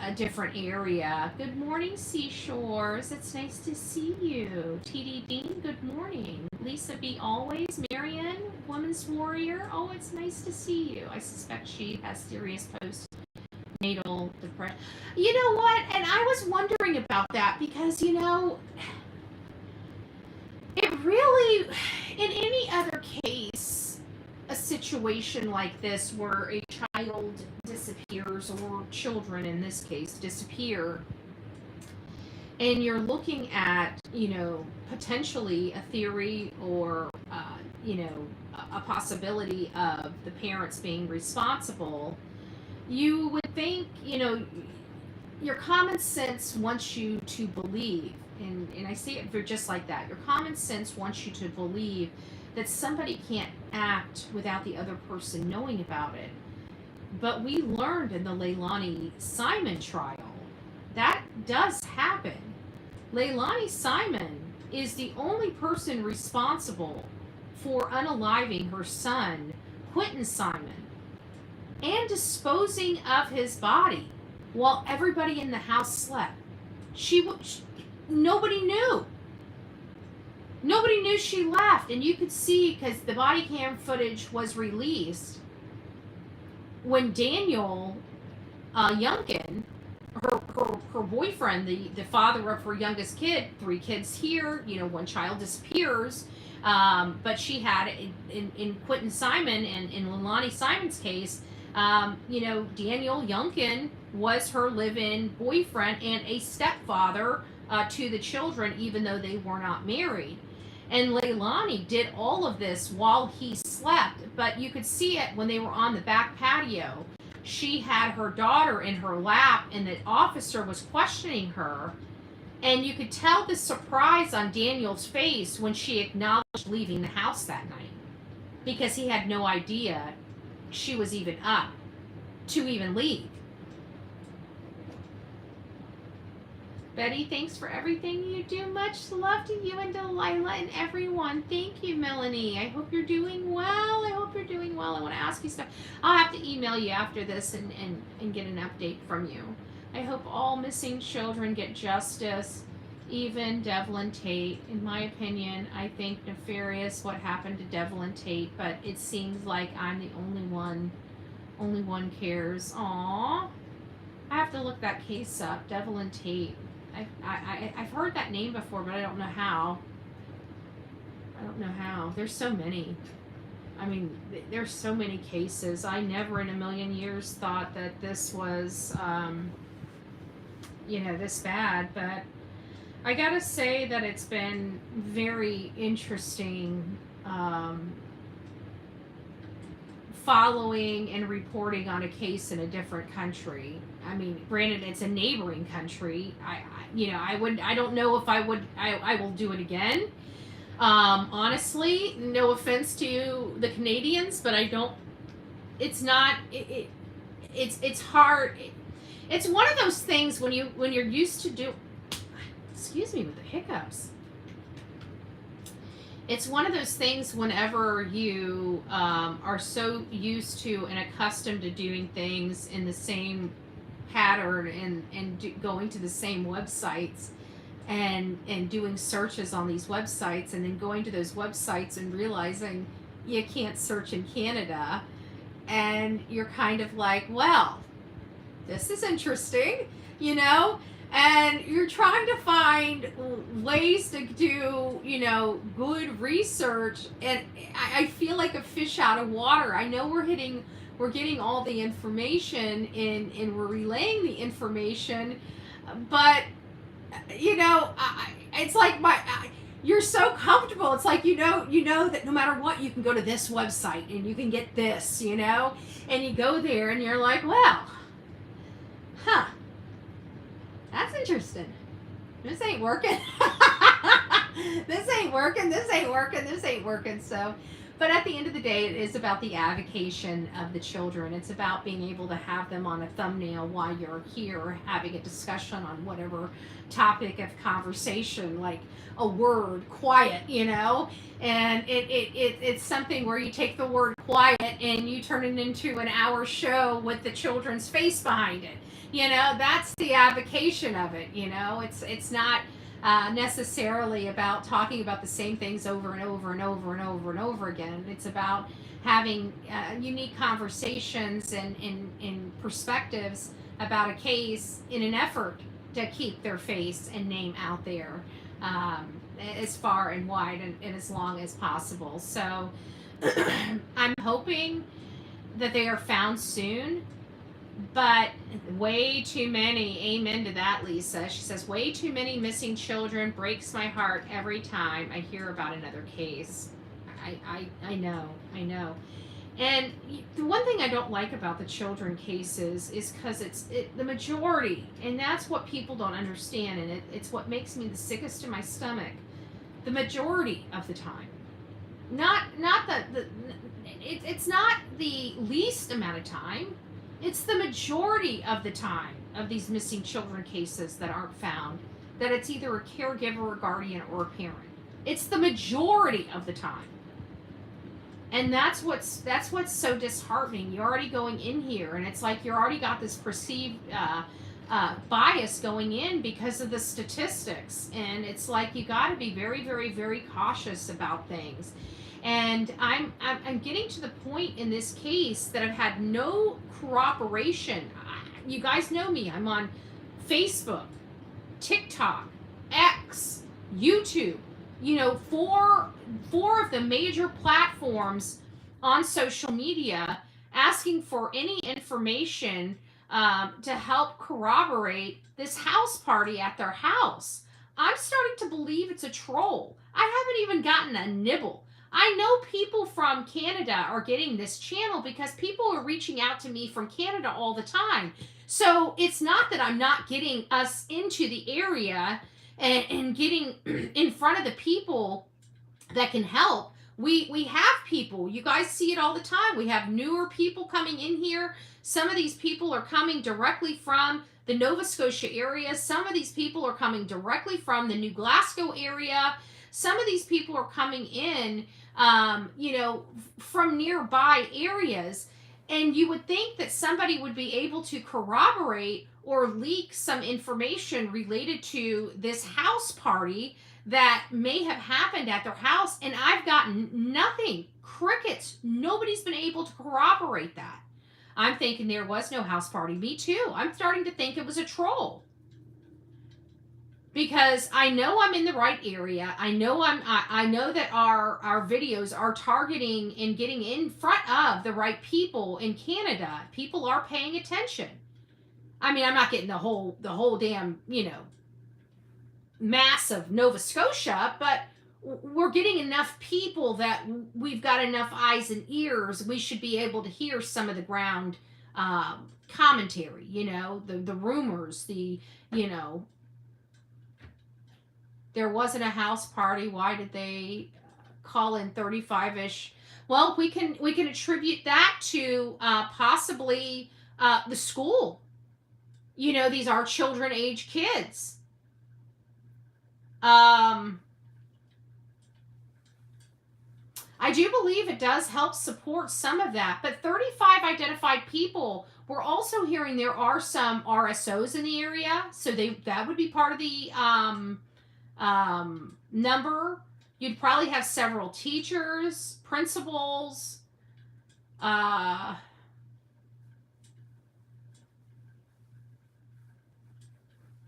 a different area. Good morning, Seashores. It's nice to see you. TD Dean, good morning. Lisa B. Always. Marianne, Woman's Warrior. Oh, it's nice to see you. I suspect she has serious postnatal depression. You know what? And I was wondering about that because, you know, it really, in any other case, a situation like this where a child disappears, or children in this case disappear, and you're looking at, you know, potentially a theory or, you know, a possibility of the parents being responsible, you would think, you know, your common sense wants you to believe, and I see it just like that. Your common sense wants you to believe that somebody can't act without the other person knowing about it. But we learned in the Leilani Simon trial that does happen. Leilani Simon is the only person responsible for unaliving her son, Quentin Simon, and disposing of his body while everybody in the house slept. Nobody knew. Nobody knew she left, and you could see, because the body cam footage was released, when Daniel Youngkin, her boyfriend, the father of her youngest kid, 3 kids here, you know, 1 child disappears, but she had, in Quentin Simon and in Leilani Simon's case, you know, Daniel Youngkin was her live-in boyfriend and a stepfather to the children, even though they were not married. And Leilani did all of this while he slept, but you could see it when they were on the back patio. She had her daughter in her lap, and the officer was questioning her, and you could tell the surprise on Daniel's face when she acknowledged leaving the house that night, because he had no idea she was even up to even leave. Betty, thanks for everything you do. Much love to you and Delilah and everyone. Thank you, Melanie. I hope you're doing well. I hope you're doing well. I want to ask you stuff. I'll have to email you after this and get an update from you. I hope all missing children get justice, even Devlin Tate. In my opinion, I think nefarious what happened to Devlin Tate, but it seems like I'm the only one cares. Aww. I have to look that case up, Devlin Tate. I've heard that name before, but I don't know how. There's so many. I mean, there's so many cases. I never in a million years thought that this was, this bad. But I gotta say that it's been very interesting following and reporting on a case in a different country. I mean, granted, it's a neighboring country. I don't know if I will do it again. Honestly, no offense to the Canadians, but I don't. It's not. It's hard. It's one of those things when you're used to do. Excuse me with the hiccups. It's one of those things whenever you are so used to and accustomed to doing things in the same pattern and going to the same websites and doing searches on these websites, and then going to those websites and realizing you can't search in Canada, and you're kind of like, well, this is interesting, and you're trying to find ways to do, good research, and I feel like a fish out of water. I know we're getting all the information and we're relaying the information, but it's like you're so comfortable. It's like you know that no matter what, you can go to this website and you can get this, and you go there and you're like, well, that's interesting. This ain't working. This ain't working. So, but at the end of the day, it is about the avocation of the children. It's about being able to have them on a thumbnail while you're here having a discussion on whatever topic of conversation, like a word, quiet, and it's something where you take the word quiet and you turn it into an hour show with the children's face behind it. That's the avocation of it. It's not necessarily about talking about the same things over and over and over and over and over again. It's about having unique conversations and perspectives about a case in an effort to keep their face and name out there as far and wide and as long as possible. So I'm hoping that they are found soon. But way too many, amen to that, Lisa. She says, way too many missing children, breaks my heart every time I hear about another case. I know. And the one thing I don't like about the children cases is because it's the majority, and that's what people don't understand, and it's what makes me the sickest to my stomach. The majority of the time. It's not the least amount of time. It's the majority of the time of these missing children cases that aren't found, that it's either a caregiver, a guardian, or a parent. It's the majority of the time. And that's what's so disheartening. You're already going in here, and it's like you already got this perceived bias going in because of the statistics. And it's like you got to be very, very, very cautious about things. And I'm getting to the point in this case that I've had no corroboration. You guys know me. I'm on Facebook, TikTok, X, YouTube. Four of the major platforms on social media, asking for any information to help corroborate this house party at their house. I'm starting to believe it's a troll. I haven't even gotten a nibble. I know people from Canada are getting this channel because people are reaching out to me from Canada all the time. So it's not that I'm not getting us into the area and getting in front of the people that can help. We have people. You guys see it all the time. We have newer people coming in here. Some of these people are coming directly from the Nova Scotia area. Some of these people are coming directly from the New Glasgow area. Some of these people are coming in, from nearby areas. And you would think that somebody would be able to corroborate or leak some information related to this house party that may have happened at their house. And I've gotten nothing. Crickets. Nobody's been able to corroborate that. I'm thinking there was no house party. Me too. I'm starting to think it was a troll. Because I know I'm in the right area. I know that our videos are targeting and getting in front of the right people in Canada. People are paying attention. I mean, I'm not getting the whole damn, mass of Nova Scotia, but we're getting enough people that we've got enough eyes and ears. We should be able to hear some of the ground commentary, the rumors, there wasn't a house party. Why did they call in 35-ish? Well, we can attribute that to possibly the school. These are children age kids. I do believe it does help support some of that, but 35 identified people. We're also hearing there are some RSOs in the area, so that would be part of the number. You'd probably have several teachers, principals. I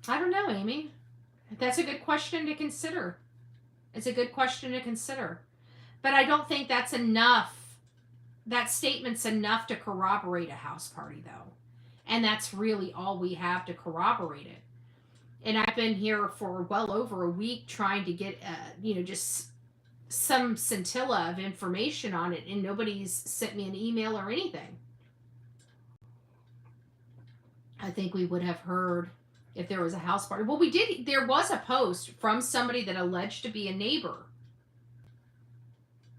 don't know, Amy. That's a good question to consider. It's a good question to consider. But I don't think that's enough. That statement's enough to corroborate a house party, though. And that's really all we have to corroborate it. And I've been here for well over a week trying to get, just some scintilla of information on it, and nobody's sent me an email or anything. I think we would have heard if there was a house party. Well, there was a post from somebody that alleged to be a neighbor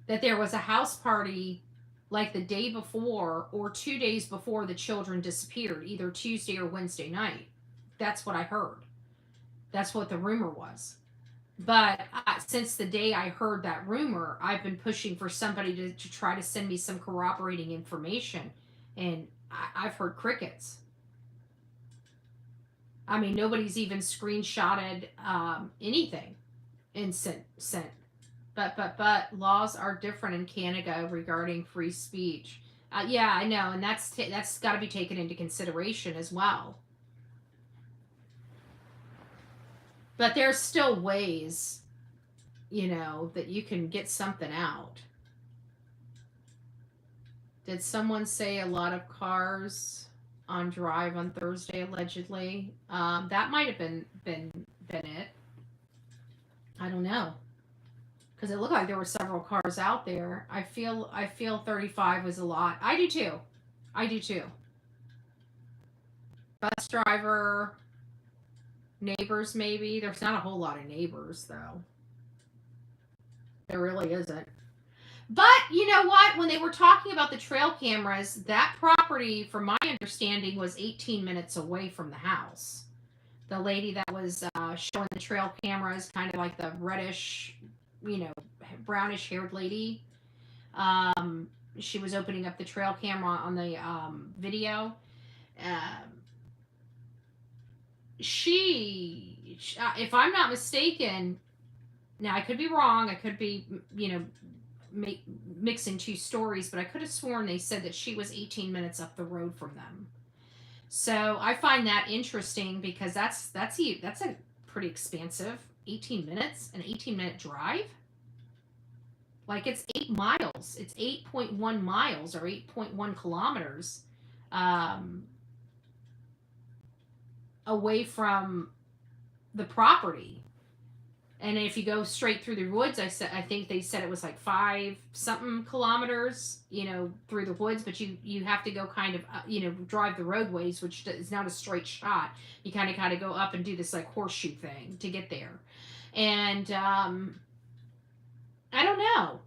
that there was a house party like the day before or 2 days before the children disappeared, either Tuesday or Wednesday night. That's what I heard. That's what the rumor was. But since the day I heard that rumor, I've been pushing for somebody to try to send me some corroborating information. And I've heard crickets. I mean, nobody's even screenshotted anything and sent. But laws are different in Canada regarding free speech. Yeah, I know, and that's got to be taken into consideration as well. But there's still ways, that you can get something out. Did someone say a lot of cars on drive on Thursday allegedly? That might have been it. I don't know. Because it looked like there were several cars out there. I feel 35 was a lot. I do too. Bus driver, neighbors maybe. There's not a whole lot of neighbors though. There really isn't. But you know what? When they were talking about the trail cameras, that property, from my understanding, was 18 minutes away from the house. The lady that was showing the trail cameras, kind of like the reddish, brownish haired lady. She was opening up the trail camera on the video. She, if I'm not mistaken, now I could be wrong. I could be, mixing two stories, but I could have sworn they said that she was 18 minutes up the road from them. So I find that interesting because that's a pretty expansive 18 minutes, an 18-minute drive. Like it's 8 miles. It's 8.1 miles or 8.1 kilometers away from the property. And if you go straight through the woods, I think they said it was like 5 something kilometers, through the woods, but you have to go kind of, drive the roadways, which is not a straight shot. You kind of go up and do this like horseshoe thing to get there. And I don't know.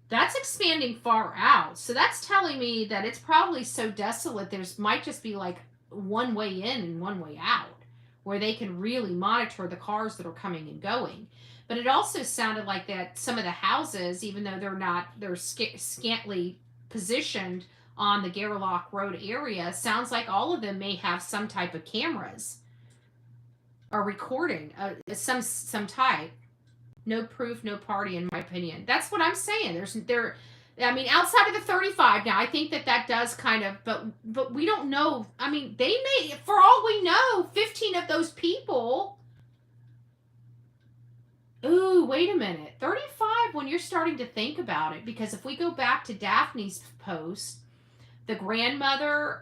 That's expanding far out. So that's telling me that it's probably so desolate, there's might just be like one way in and one way out, where they can really monitor the cars that are coming and going. But it also sounded like that some of the houses, even though they're scantily positioned on the Garlock Road area, sounds like all of them may have some type of cameras or recording, some type. No proof, no party, in my opinion. That's what I'm saying. Outside of the 35 now, I think that does kind of, but we don't know. I mean, they may, for all we know, 15 of those people. Ooh, wait a minute. 35 when you're starting to think about it, because if we go back to Daphne's post, the grandmother,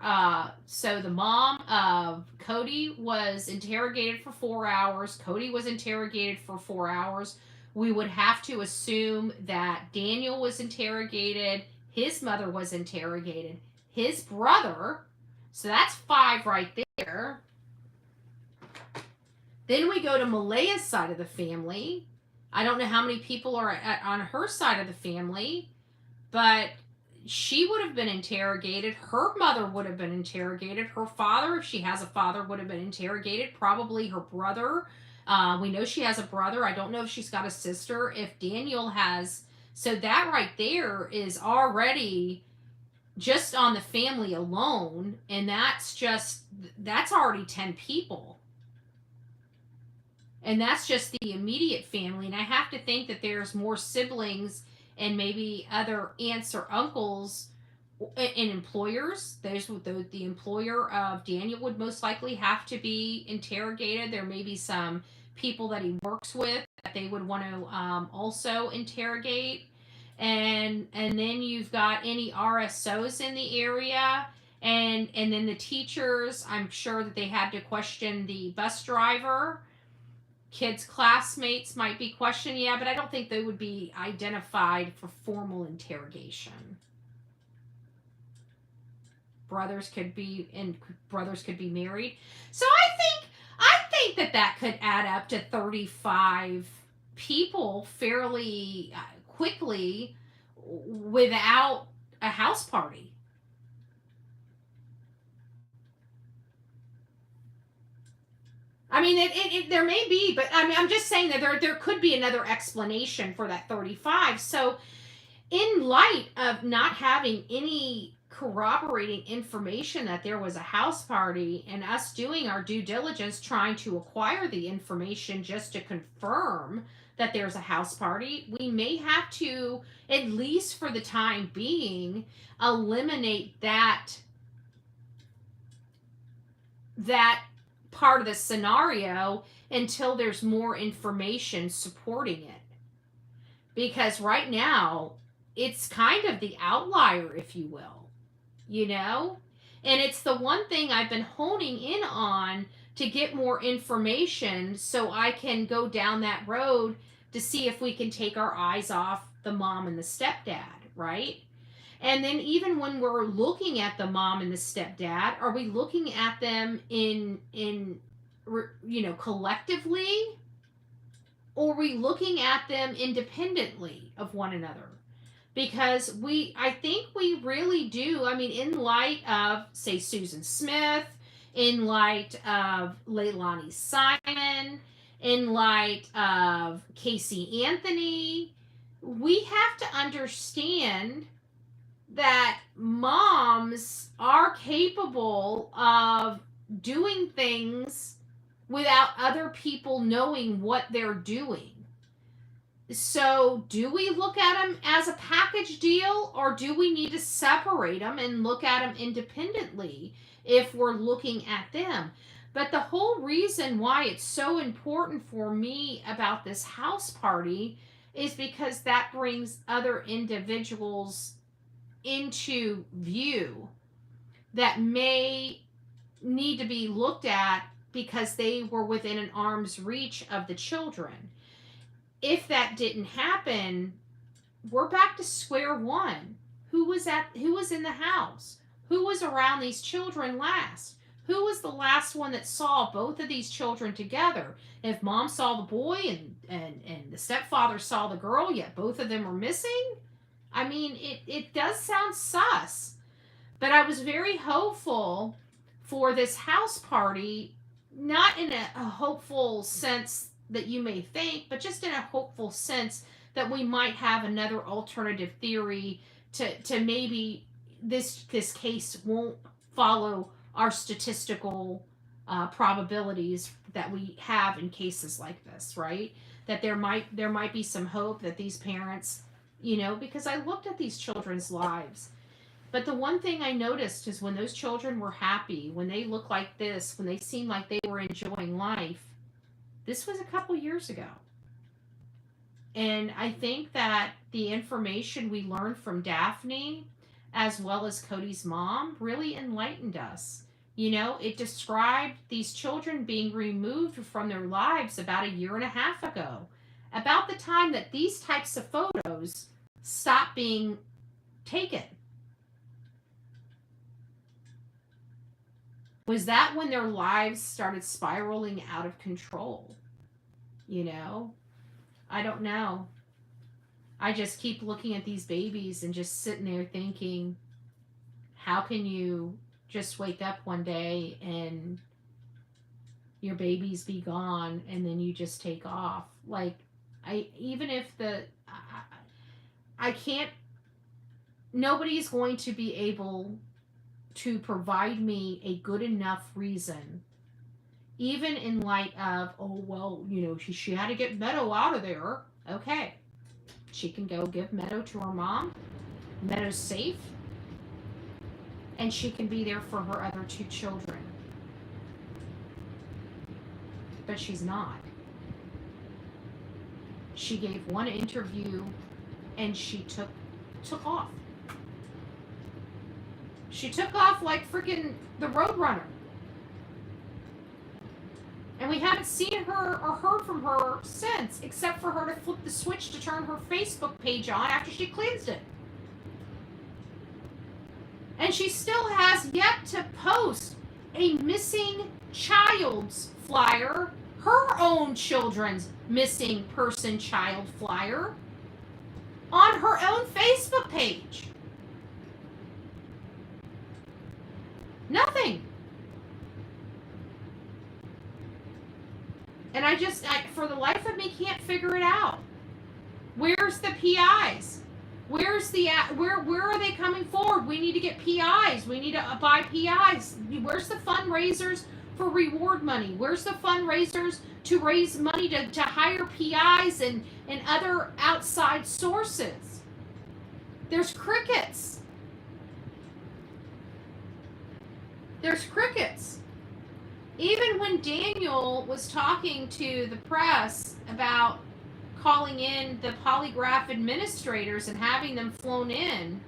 so the mom of Cody was interrogated for 4 hours. Cody was interrogated for 4 hours. We would have to assume that Daniel was interrogated, his mother was interrogated, his brother, so that's 5 right there. Then we go to Malehya's side of the family. I don't know how many people are on her side of the family, but she would have been interrogated. Her mother would have been interrogated. Her father, if she has a father, would have been interrogated. Probably her brother. We know she has a brother. I don't know if she's got a sister. If Daniel has, so that right there is already just on the family alone, and that's already 10 people. And that's just the immediate family. And I have to think that there's more siblings and maybe other aunts or uncles and employers. There's the employer of Daniel would most likely have to be interrogated. There may be some people that he works with that they would want to also interrogate. And then you've got any RSOs in the area. And then the teachers, I'm sure that they had to question the bus driver. Kids' classmates might be questioned, yeah, but I don't think they would be identified for formal interrogation. Brothers could be married. So I think that could add up to 35 people fairly quickly without a house party. I mean, there may be, but I mean, I'm just saying that there could be another explanation for that 35. So, in light of not having any corroborating information that there was a house party, and us doing our due diligence trying to acquire the information just to confirm that there's a house party, we may have to, at least for the time being, eliminate that part of the scenario until there's more information supporting it. Because right now, it's kind of the outlier, if you will, And it's the one thing I've been honing in on to get more information so I can go down that road to see if we can take our eyes off the mom and the stepdad, right? And then even when we're looking at the mom and the stepdad, are we looking at them in collectively, or are we looking at them independently of one another? Because I think we really do. I mean, in light of, say, Susan Smith, in light of Leilani Simon, in light of Casey Anthony, we have to understand that moms are capable of doing things without other people knowing what they're doing. So do we look at them as a package deal, or do we need to separate them and look at them independently if we're looking at them? But the whole reason why it's so important for me about this house party is because that brings other individuals into view that may need to be looked at because they were within an arm's reach of the children. if that didn't happen, we're back to square one. Who was in the house? Who was around these children last? Who was the last one that saw both of these children together? If mom saw the boy and the stepfather saw the girl, yet both of them are missing? I mean, it does sound sus. But I was very hopeful for this house party, not in a hopeful sense that you may think, but just in a hopeful sense that we might have another alternative theory to maybe this case won't follow our statistical probabilities that we have in cases like this, right? That there might be some hope that these parents, because I looked at these children's lives. But the one thing I noticed is when those children were happy, when they looked like this, when they seemed like they were enjoying life, this was a couple years ago. And I think that the information we learned from Daphne, as well as Cody's mom, really enlightened us. It described these children being removed from their lives about a year and a half ago, about the time that these types of photos stopped being taken. Was that when their lives started spiraling out of control? I don't know. I just keep looking at these babies and just sitting there thinking, how can you just wake up one day and your babies be gone and then you just take off? Like, I can't, nobody's going to be able to provide me a good enough reason, even in light of, oh, well, she had to get Meadow out of there. Okay. She can go give Meadow to her mom. Meadow's safe. And she can be there for her other two children. But she's not. She gave one interview and she took off. She took off like freaking the Roadrunner. And we haven't seen her or heard from her since, except for her to flip the switch to turn her Facebook page on after she cleansed it. And she still has yet to post a missing child's flyer, her own children's missing person child flyer, on her own Facebook page. Nothing. And I for the life of me, can't figure it out. Where's the PIs? Where's where are they coming forward? We need to get PIs. We need to buy PIs. Where's the fundraisers for reward money? Where's the fundraisers to raise money to hire PIs and other outside sources? There's crickets. There's crickets. Even when Daniel was talking to the press about calling in the polygraph administrators and having them flown in,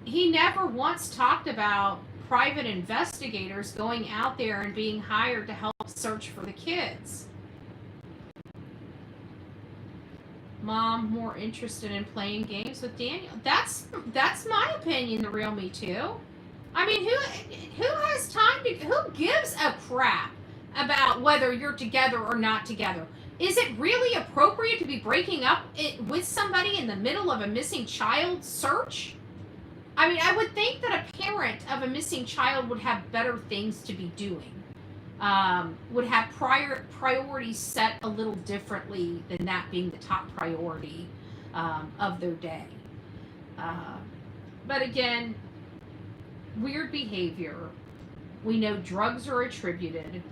he never once talked about private investigators going out there and being hired to help search for the kids. Mom more interested in playing games with Daniel. That's my opinion, the real Me Too. I mean, who has time to, who gives a crap about whether you're together or not together? Is it really appropriate to be breaking up with somebody in the middle of a missing child search? I mean, I would think that a parent of a missing child would have better things to be doing. Would have priorities set a little differently than that being the top priority of their day. But again, weird behavior. We know drugs are attributed.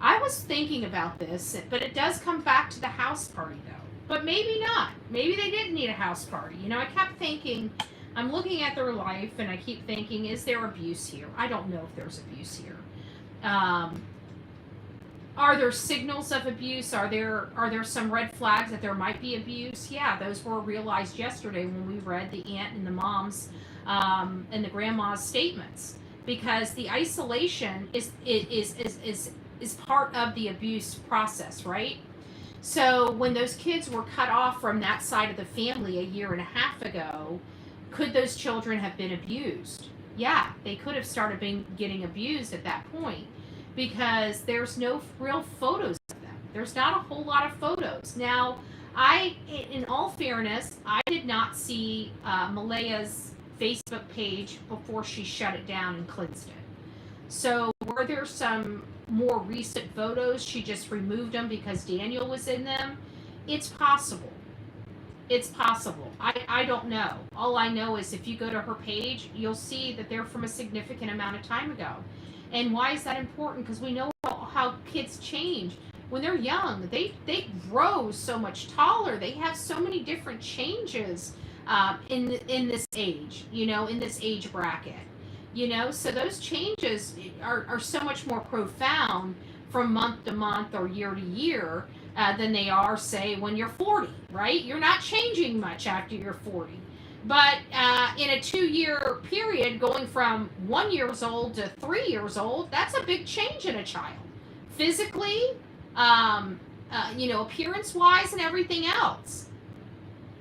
I was thinking about this, but it does come back to the house party, though. But maybe not. Maybe they didn't need a house party. I kept thinking, I'm looking at their life, and I keep thinking, is there abuse here? I don't know if there's abuse here. Are there signals of abuse? Are there some red flags that there might be abuse? Yeah, those were realized yesterday when we read the aunt and the mom's and the grandma's statements, because the isolation is part of the abuse process, right? So when those kids were cut off from that side of the family a year and a half ago, could those children have been abused? Yeah, they could have started getting abused at that point, because there's no real photos of them. There's not a whole lot of photos. Now, in all fairness, I did not see Malehya's Facebook page before she shut it down and cleansed it. So were there some more recent photos? She just removed them because Daniel was in them. It's possible. It's possible. I don't know. All I know is if you go to her page, you'll see that they're from a significant amount of time ago. And why is that important? Because we know how kids change. When they're young, they grow so much taller. They have so many different changes in this age, in this age bracket. So those changes are so much more profound from month to month or year to year than they are, say, when you're 40, right? You're not changing much after you're 40. But in a 2-year period, going from 1 year old to 3 years old, that's a big change in a child. Physically, appearance-wise and everything else.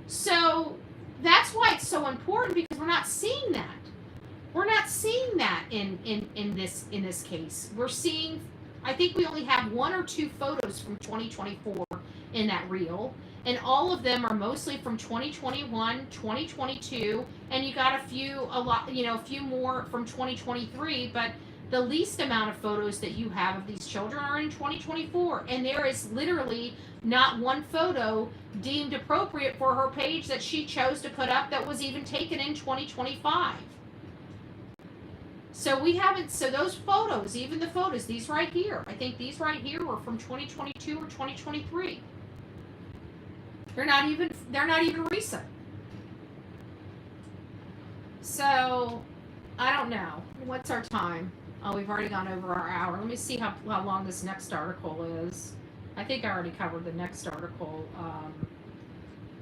So that's why it's so important, because we're not seeing that. We're not seeing that in this case. We're seeing, I think we only have 1 or 2 photos from 2024 in that reel, and all of them are mostly from 2021, 2022, and you got a few more from 2023, but the least amount of photos that you have of these children are in 2024, and there is literally not one photo deemed appropriate for her page that she chose to put up that was even taken in 2025. So those photos, even the photos, these right here, I think these right here were from 2022 or 2023. They're not even recent. So, I don't know. What's our time? Oh, we've already gone over our hour. Let me see how long this next article is. I think I already covered the next article.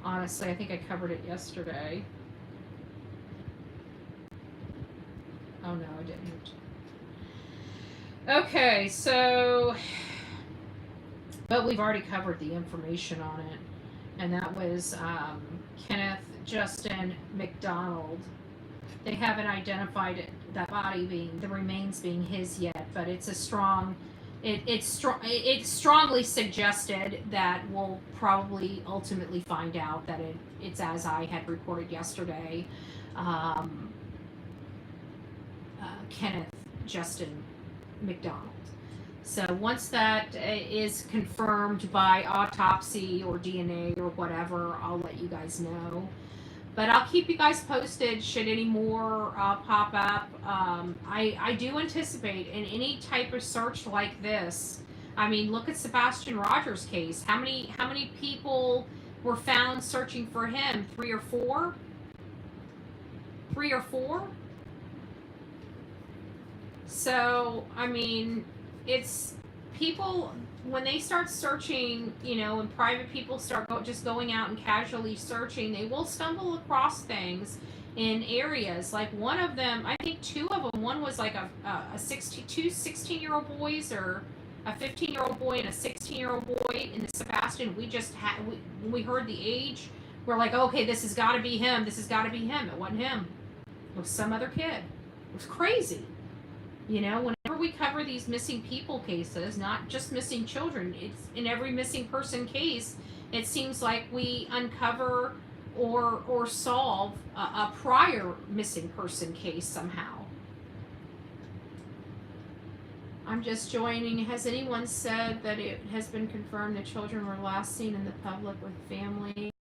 Honestly, I think I covered it yesterday. Oh no, I didn't. Okay, so, but we've already covered the information on it, and that was Kenneth Justin McDonald. They haven't identified that body the remains being his yet, but it's it's strongly suggested that we'll probably ultimately find out that it's as I had reported yesterday. Kenneth Justin McDonald. So once that is confirmed by autopsy or DNA or whatever, I'll let you guys know. But I'll keep you guys posted should any more pop up. I do anticipate in any type of search like this. I mean, look at Sebastian Rogers' case. How many people were found searching for him? 3 or 4? 3 or 4? So, I mean, it's people, when they start searching, and private people start just going out and casually searching, they will stumble across things in areas. Like one of them, I think 2 of them, one was like two 16-year-old boys, or a 15-year-old boy and a 16-year-old boy in the Sebastian. When we heard the age, we're like, okay, this has got to be him. This has got to be him. It wasn't him. It was some other kid. It was crazy. Whenever we cover these missing people cases, not just missing children, it's in every missing person case, it seems like we uncover or solve a prior missing person case somehow. I'm just joining. Has anyone said that it has been confirmed the children were last seen in the public with family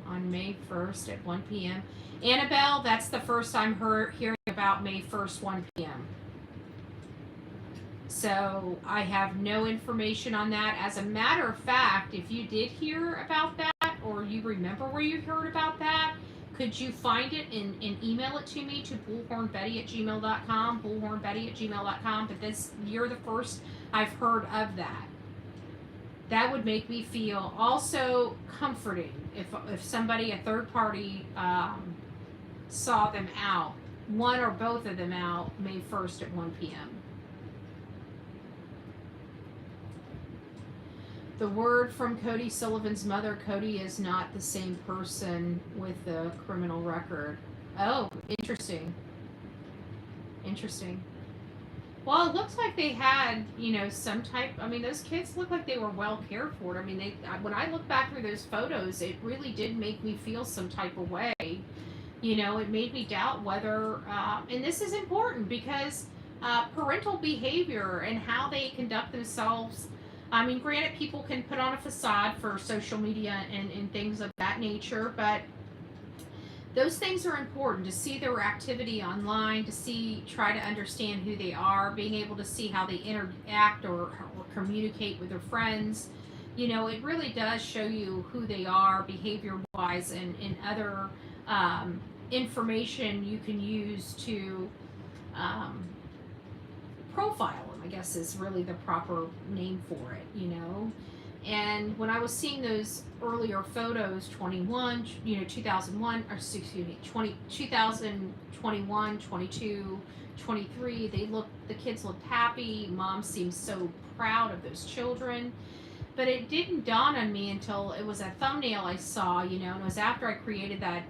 on May 1st at 1 p.m.? Annabelle, that's the first I'm hearing about May 1st, 1 p.m. So I have no information on that. As a matter of fact, if you did hear about that, or you remember where you heard about that, could you find it and email it to me to bullhornbetty@gmail.com, bullhornbetty@gmail.com? But you're the first I've heard of that. That would make me feel also comforting if somebody, a third party, saw them out, one or both of them out, May 1st at 1 p.m. The word from Cody Sullivan's mother: Cody is not the same person with the criminal record. Oh, interesting. Interesting. Well, it looks like they had, some type. I mean, those kids look like they were well cared for. I mean, when I look back through those photos, it really did make me feel some type of way. It made me doubt whether, and this is important because parental behavior and how they conduct themselves. I mean, granted, people can put on a facade for social media and things of that nature, but those things are important to see their activity online, to try to understand who they are, being able to see how they interact or communicate with their friends. It really does show you who they are behavior wise and other information you can use to profile them, I guess is really the proper name for it, And when I was seeing those earlier photos, 2001, or excuse me, 2021, 22, 23, the kids looked happy. Mom seemed so proud of those children. But it didn't dawn on me until it was a thumbnail I saw, and it was after I created that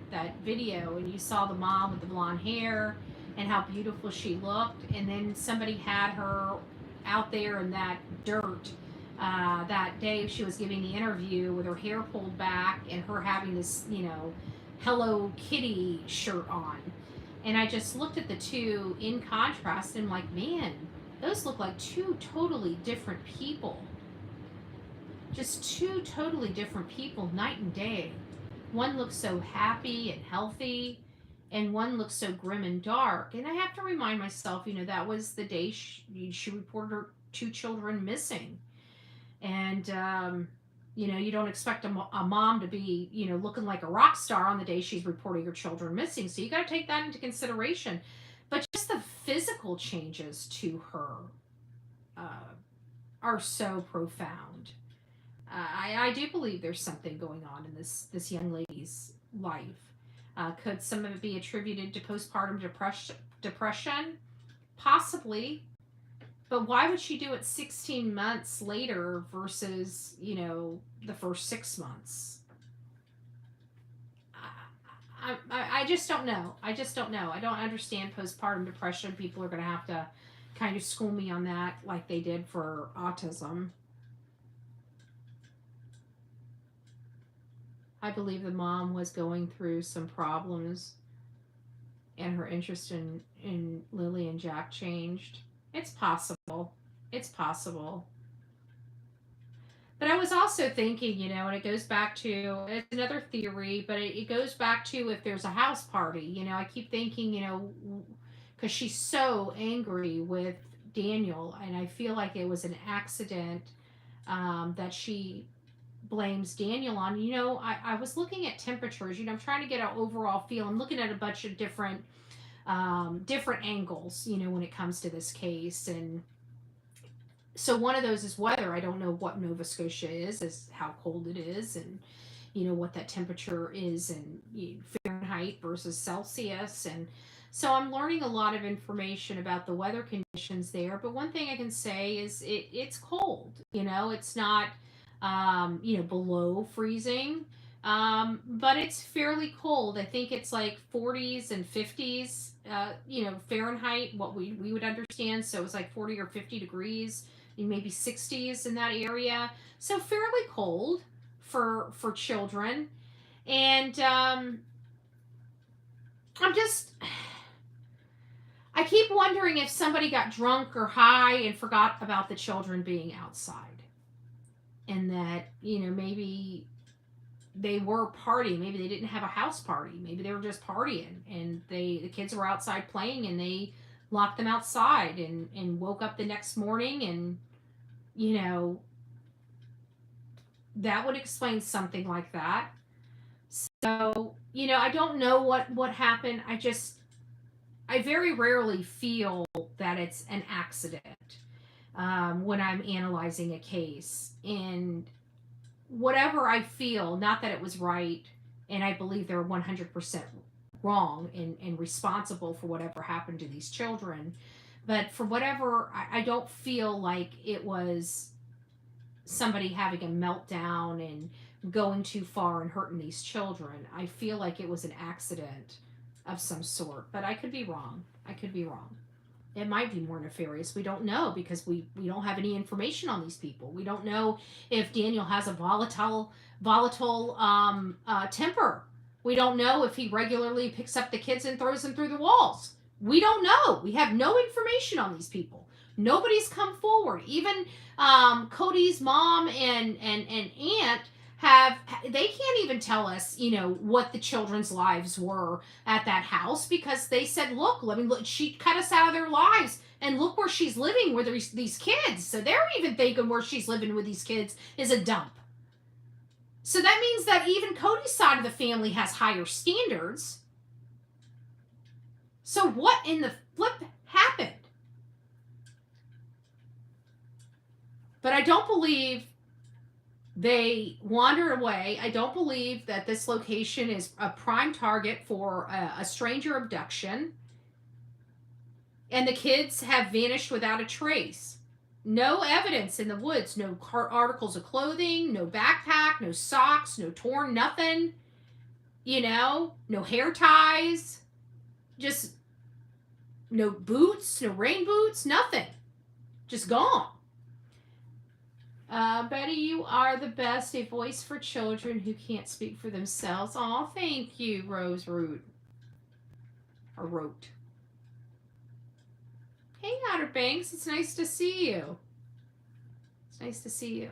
video, and you saw the mom with the blonde hair and how beautiful she looked, and then somebody had her out there in that dirt that day she was giving the interview with her hair pulled back and her having this, Hello Kitty shirt on. And I just looked at the two in contrast and I'm like, man, those look like two totally different people. Just two totally different people, night and day. One looks so happy and healthy, and one looks so grim and dark. And I have to remind myself, that was the day she reported her two children missing. And, you don't expect a mom to be, looking like a rock star on the day she's reporting her children missing. So you got to take that into consideration. But just the physical changes to her are so profound. I do believe there's something going on in this young lady's life. Could some of it be attributed to postpartum depression? Possibly. But why would she do it 16 months later versus, the first 6 months? I just don't know. I don't understand postpartum depression. People are going to have to kind of school me on that like they did for autism. I believe the mom was going through some problems and her interest in Lilly and Jack changed. It's possible. It's possible. But I was also thinking, and it goes back to, it's another theory, but it goes back to if there's a house party. I keep thinking, because she's so angry with Daniel, and I feel like it was an accident that she blames Daniel on. I was looking at temperatures. I'm trying to get an overall feel. I'm looking at a bunch of different angles, when it comes to this case. And so one of those is weather. I don't know what Nova Scotia is how cold it is, and what that temperature is in Fahrenheit versus Celsius. And so I'm learning a lot of information about the weather conditions there. But one thing I can say is it's cold. It's not below freezing. But it's fairly cold. I think it's like 40s and 50s, Fahrenheit, what we would understand. So it's like 40 or 50 degrees, maybe 60s in that area. So fairly cold for children. And I keep wondering if somebody got drunk or high and forgot about the children being outside. And that, maybe they were partying. Maybe they didn't have a house party. Maybe they were just partying, and the kids were outside playing, and they locked them outside and woke up the next morning, and that would explain something like that. So I don't know what happened. I very rarely feel that it's an accident when I'm analyzing a case. And whatever I feel, not that it was right, and I believe they're 100% wrong and responsible for whatever happened to these children, but for whatever, I don't feel like it was somebody having a meltdown and going too far and hurting these children. I feel like it was an accident of some sort, but I could be wrong. I could be wrong. It might be more nefarious. We don't know because we don't have any information on these people. We don't know if Daniel has a volatile temper. We don't know if he regularly picks up the kids and throws them through the walls. We don't know. We have no information on these people. Nobody's come forward. Even Cody's mom and aunt they can't even tell us, what the children's lives were at that house, because they said, look, she cut us out of their lives, and look where she's living with these kids. So they're even thinking where she's living with these kids is a dump. So that means that even Cody's side of the family has higher standards. So what in the flip happened? But I don't believe they wandered away. I don't believe that this location is a prime target for a stranger abduction. And the kids have vanished without a trace. No evidence in the woods. No articles of clothing, no backpack, no socks, no torn nothing. No hair ties. Just no boots, no rain boots, nothing. Just gone. Betty, you are the best. A voice for children who can't speak for themselves. Oh, thank you, Rose Root. Or Rote. Hey, Outer Banks. It's nice to see you. It's nice to see you.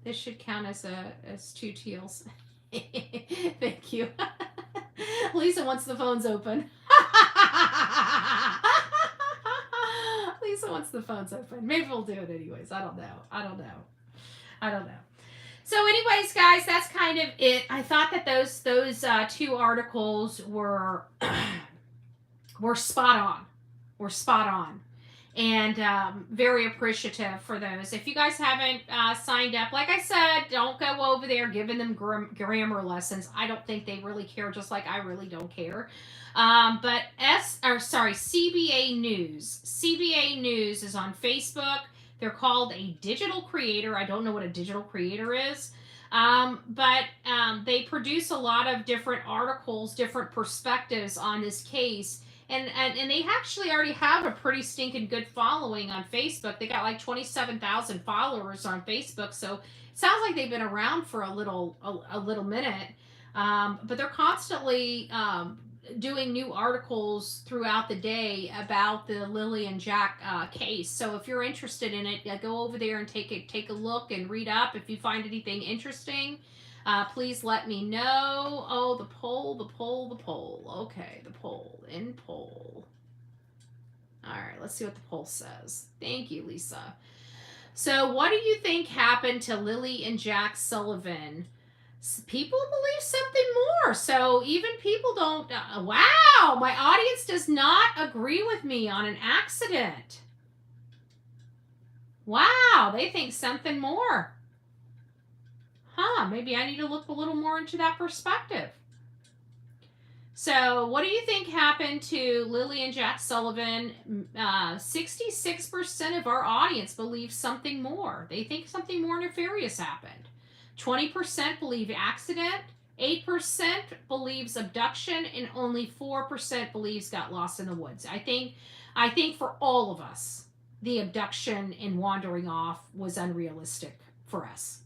This should count as two teals. Thank you. Lisa wants the phones open. Lisa wants the phones open. Maybe we'll do it anyways. I don't know. So anyways, guys, that's kind of it. I thought that those two articles were spot on. And very appreciative for those. If you guys haven't signed up, like I said, don't go over there giving them grammar lessons. I don't think they really care, just like I really don't care. But CBA News. CBA News is on Facebook. They're called a digital creator. I don't know what a digital creator is. But they produce a lot of different articles, different perspectives on this case. And they actually already have a pretty stinking good following on Facebook. They got like 27,000 followers on Facebook. So it sounds like they've been around for a little minute. But they're constantly doing new articles throughout the day about the Lilly and Jack case. So if you're interested in it, go over there and take a look and read up. If you find anything interesting, please let me know. Oh, the poll. Okay, the poll. All right, let's see what the poll says. Thank you, Lisa. So what do you think happened to Lilly and Jack Sullivan? People believe something more. So even people don't... wow, my audience does not agree with me on an accident. Wow, they think something more. Maybe I need to look a little more into that perspective. So what do you think happened to Lilly and Jack Sullivan? 66% of our audience believes something more. They think something more nefarious happened. 20% believe accident, 8% believes abduction, and only 4% believes got lost in the woods. I think for all of us, the abduction and wandering off was unrealistic for us.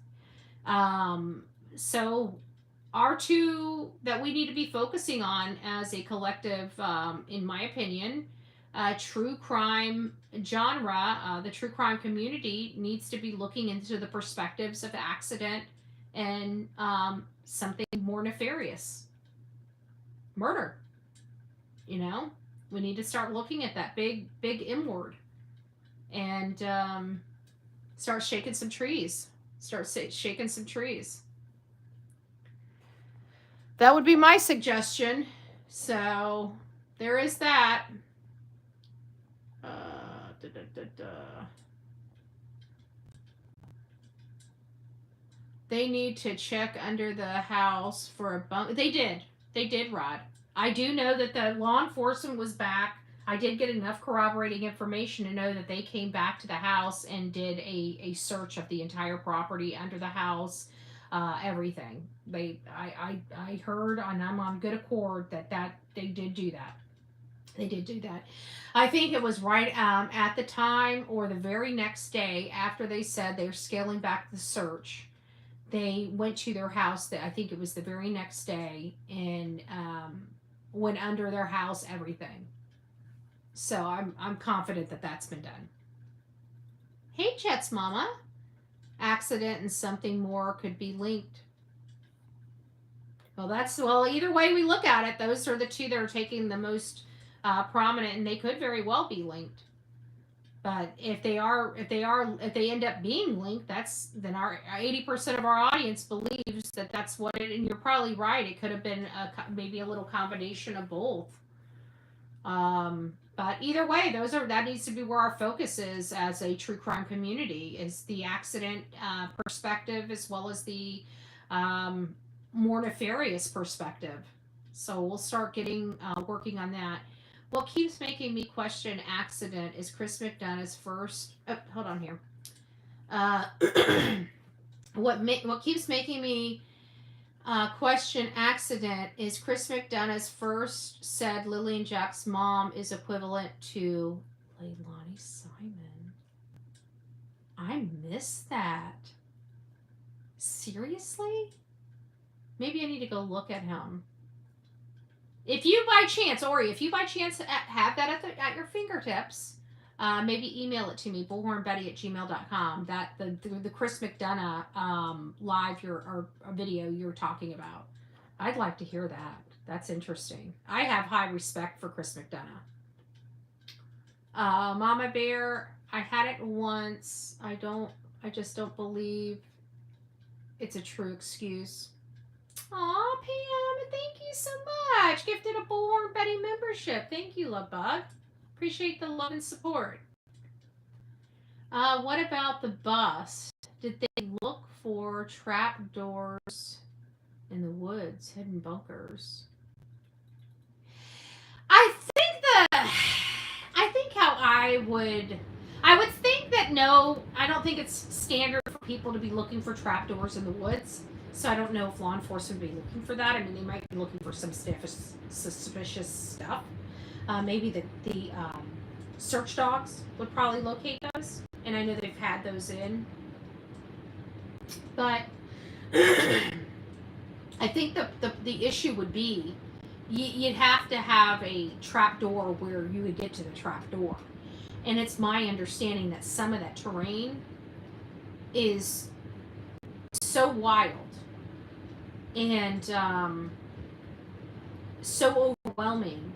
So our two that we need to be focusing on as a collective, in my opinion, true crime genre, the true crime community needs to be looking into the perspectives of the accident and something more nefarious. Murder. We need to start looking at that big M word and start shaking some trees. Shaking some trees. That would be my suggestion. So there is that. They need to check under the house for a bunk. They did, Rod. I do know that the law enforcement was back. I did get enough corroborating information to know that they came back to the house and did a search of the entire property, under the house, everything. I heard, and I'm on good accord that they did do that. They did do that. I think it was right at the time or the very next day after they said they're scaling back the search. They went to their house. That I think it was the very next day, and went under their house, everything. So I'm confident that that's been done. Hey, Jets Mama. Accident and something more could be linked. Well, either way we look at it, those are the two that are taking the most prominent, and they could very well be linked. But if they end up being linked, then our 80% of our audience believes that that's what it. And you're probably right. It could have been maybe a little combination of both. But either way, that needs to be where our focus is as a true crime community, is the accident perspective as well as the more nefarious perspective. So we'll start working on that. What keeps making me question accident is Chris McDonough's first. Oh, hold on here. What keeps making me question accident is Chris McDonough's first said Lilly and Jack's mom is equivalent to Leilani Simon. I missed that. Seriously? Maybe I need to go look at him. If you by chance have that at your fingertips, maybe email it to me, bullhornbetty@gmail.com. That the Chris McDonough live or video you're talking about. I'd like to hear that. That's interesting. I have high respect for Chris McDonough. Mama Bear, I had it once. I just don't believe it's a true excuse. Aw, Pam, thank you so much. Gifted a Bullhorn Betty membership. Thank you, Love Bug. Appreciate the love and support. What about the bus? Did they look for trap doors in the woods, hidden bunkers? I would think that no, I don't think it's standard for people to be looking for trap doors in the woods. So I don't know if law enforcement would be looking for that. I mean, they might be looking for some suspicious stuff. Maybe the search dogs would probably locate those. And I know they've had those in. But I think the issue would be you'd have to have a trap door where you would get to the trap door. And it's my understanding that some of that terrain is so wild and so overwhelming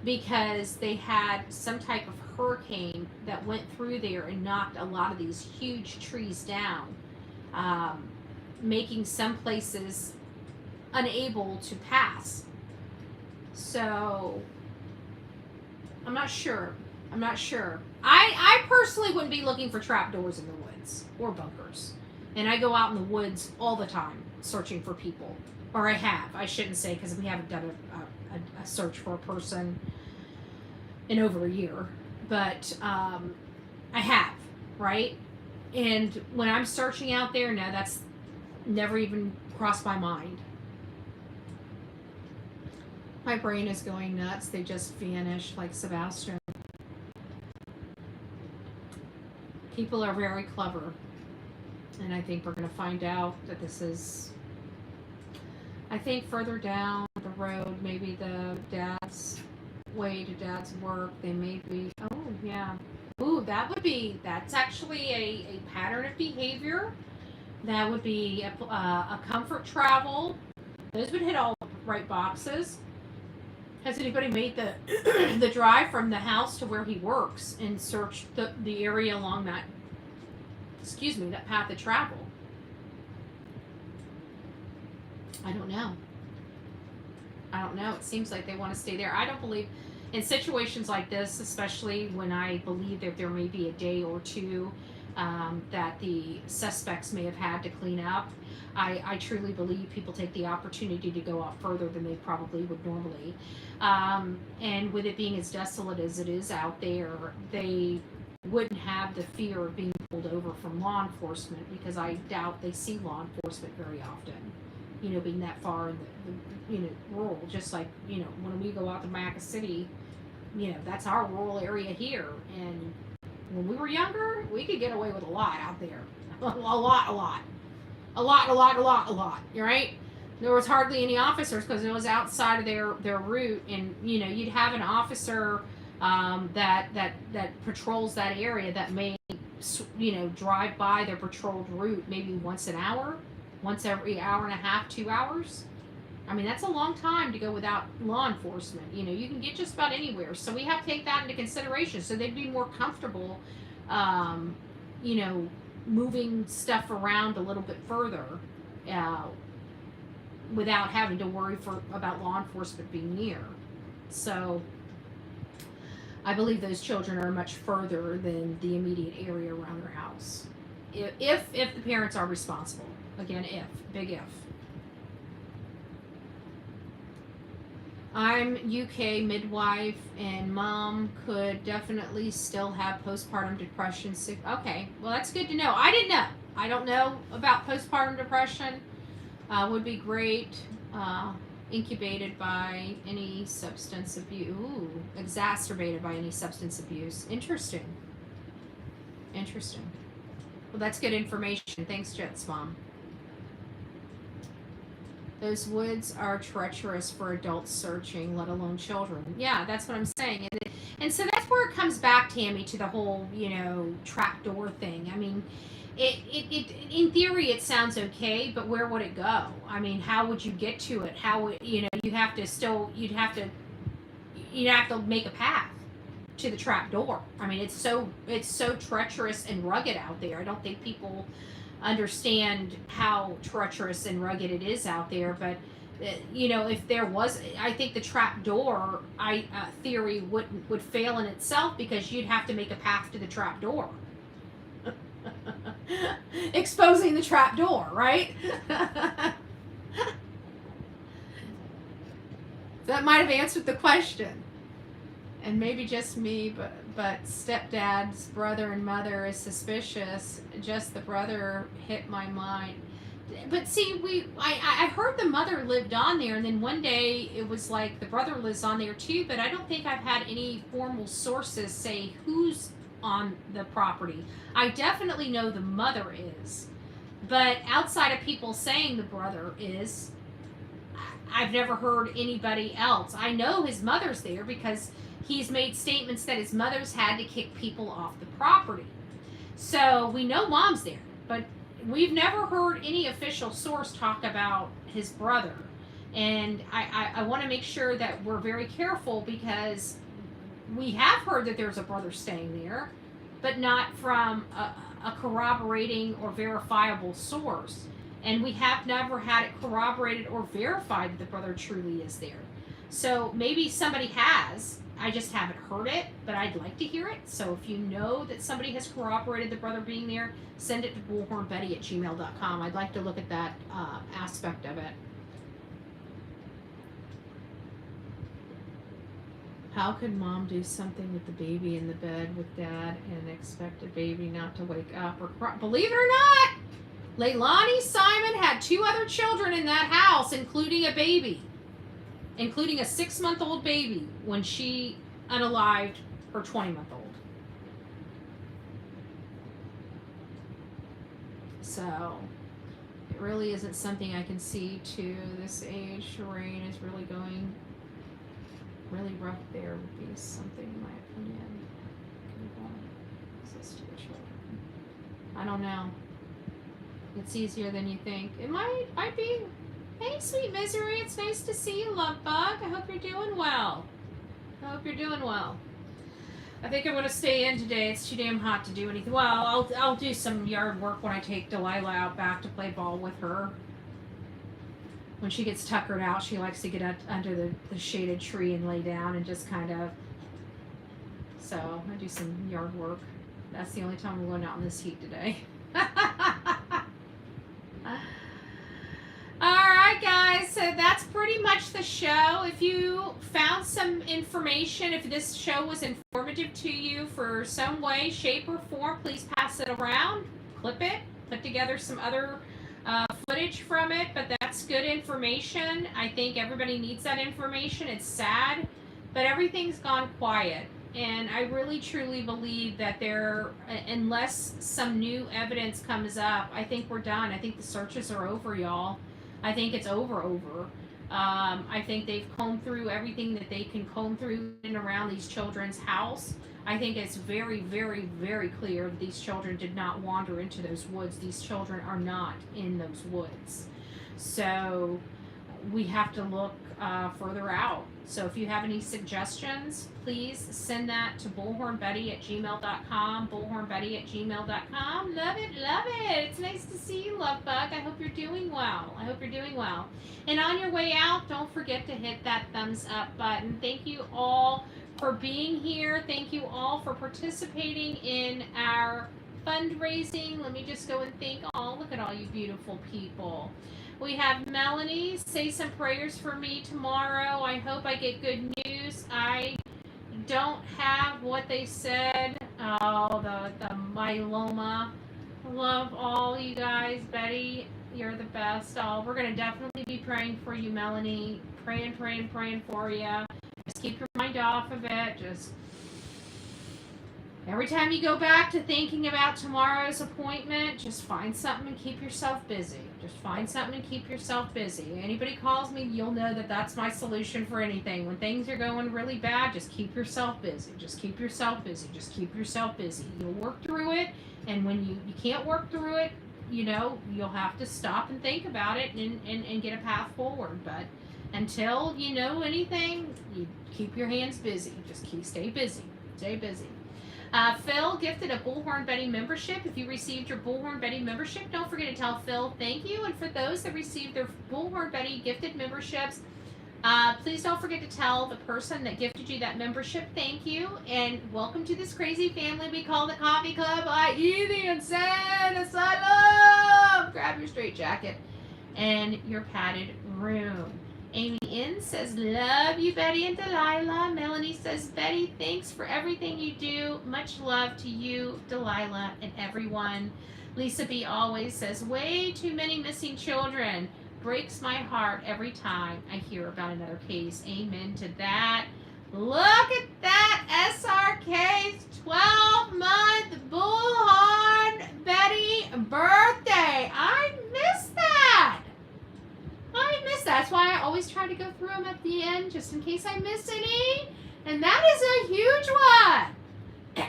because they had some type of hurricane that went through there and knocked a lot of these huge trees down, making some places unable to pass. So I'm not sure. I personally wouldn't be looking for trap doors in the woods or bunkers. And I go out in the woods all the time searching for people. Or I shouldn't say, because we haven't done a search for a person in over a year. But I have, right? And when I'm searching out there, no, that's never even crossed my mind. My brain is going nuts. They just vanished like Sebastian. People are very clever. And I think we're going to find out that this is, I think further down the road, maybe the dad's way to dad's work, they may be, oh yeah. Ooh, that's actually a pattern of behavior. That would be a comfort travel. Those would hit all the right boxes. Has anybody made the drive from the house to where he works and searched the area along that, that path of travel? I don't know. It seems like they want to stay there. I don't believe in situations like this, especially when I believe that there may be a day or two that the suspects may have had to clean up. I truly believe people take the opportunity to go out further than they probably would normally. And with it being as desolate as it is out there, they wouldn't have the fear of being pulled over from law enforcement, because I doubt they see law enforcement very often, being that far in the rural. Just like, when we go out to Maca City, that's our rural area here. And when we were younger, we could get away with a lot out there. A lot. You're right? There was hardly any officers because it was outside of their route. And, you'd have an officer that patrols that area that may, drive by their patrolled route maybe once an hour, once every hour and a half, 2 hours. I mean, that's a long time to go without law enforcement. You can get just about anywhere. So we have to take that into consideration. So they'd be more comfortable, moving stuff around a little bit further without having to worry about law enforcement being near. So I believe those children are much further than the immediate area around their house. If the parents are responsible. Again, big if. I'm UK midwife, and mom could definitely still have postpartum depression. Okay, well, that's good to know. I didn't know. I don't know about postpartum depression. Would be great. Incubated by any substance abuse. Ooh, exacerbated by any substance abuse. Interesting. Well, that's good information. Thanks, Jet's mom. Those woods are treacherous for adults searching, let alone children. Yeah, that's what I'm saying. And so that's where it comes back, Tammy, to the whole, trapdoor thing. I mean, it in theory it sounds okay, but where would it go? I mean, how would you get to it? How would, you'd have to make a path to the trapdoor. I mean, it's so treacherous and rugged out there. I don't think people understand how treacherous and rugged it is out there, but if there was, I think the trap door theory would fail in itself, because you'd have to make a path to the trap door. Exposing the trap door, right? That might have answered the question. And maybe just me, but stepdad's brother and mother is suspicious. Just the brother hit my mind. But see, I heard the mother lived on there, and then one day it was like the brother lives on there too, but I don't think I've had any formal sources say who's on the property. I definitely know the mother is, but outside of people saying the brother is, I've never heard anybody else. I know his mother's there because he's made statements that his mother's had to kick people off the property. So we know mom's there, but we've never heard any official source talk about his brother. And I want to make sure that we're very careful, because we have heard that there's a brother staying there, but not from a corroborating or verifiable source. And we have never had it corroborated or verified that the brother truly is there. So maybe somebody has. I just haven't heard it, but I'd like to hear it. So if you know that somebody has corroborated the brother being there, send it to bullhornbetty@gmail.com. I'd like to look at that aspect of it. How could mom do something with the baby in the bed with dad and expect a baby not to wake up or cry? Believe it or not, Leilani Simon had 2 other children in that house, including a baby. Including a 6-month-old baby when she unalived her 20-month-old. So it really isn't something I can see to this age. Shireen is really going really rough there would be something, in my opinion. Access to your children. I don't know. It's easier than you think. It might be. Hey, sweet misery, it's nice to see you, love bug. I hope you're doing well. I think I'm going to stay in today. It's too damn hot to do anything. Well, I'll do some yard work when I take Delilah out back to play ball with her. When she gets tuckered out, she likes to get up under the shaded tree and lay down and just kind of... So, I do some yard work. That's the only time I'm going out in this heat today. Alright guys, so that's pretty much the show. If you found some information, if this show was informative to you for some way, shape, or form, please pass it around, clip it, put together some other footage from it, but that's good information. I think everybody needs that information. It's sad, but everything's gone quiet. And I really truly believe that unless some new evidence comes up, I think we're done. I think the searches are over, y'all. I think it's over. I think they've combed through everything that they can comb through and around these children's house. I think it's very, very, very clear that these children did not wander into those woods. These children are not in those woods. So we have to look further out. So if you have any suggestions, please send that to bullhornbetty@gmail.com, bullhornbetty@gmail.com. Love it, love it. It's nice to see you, love bug. I hope you're doing well. And on your way out, don't forget to hit that thumbs up button. Thank you all for being here. Thank you all for participating in our fundraising. Let me just go and thank all. Look at all you beautiful people. We have Melanie, say some prayers for me tomorrow. I hope I get good news. I don't have what they said. Oh, the myeloma. Love all you guys. Betty, you're the best. Oh, we're going to definitely be praying for you, Melanie. Praying for you. Just keep your mind off of it. Just every time you go back to thinking about tomorrow's appointment, just find something and keep yourself busy. Anybody calls me, you'll know that that's my solution for anything. When things are going really bad, just keep yourself busy. You'll work through it, and when you can't work through it, you'll have to stop and think about it and get a path forward. But until you know anything, you keep your hands busy. Stay busy. Phil gifted a Bullhorn Betty membership. If you received your Bullhorn Betty membership, don't forget to tell Phil thank you. And for those that received their Bullhorn Betty gifted memberships, please don't forget to tell the person that gifted you that membership thank you. And welcome to this crazy family we call the Coffee Club, i.e. the Insane Asylum. Grab your straitjacket and your padded room. Amy N says, love you, Betty and Delilah. Melanie says, Betty, thanks for everything you do. Much love to you, Delilah, and everyone. Lisa B. always says, way too many missing children. Breaks my heart every time I hear about another case. Amen to that. Look at that SRK's 12-month Bullhorn Betty birthday. I missed that. That's why I always try to go through them at the end, just in case I miss any. And that is a huge one.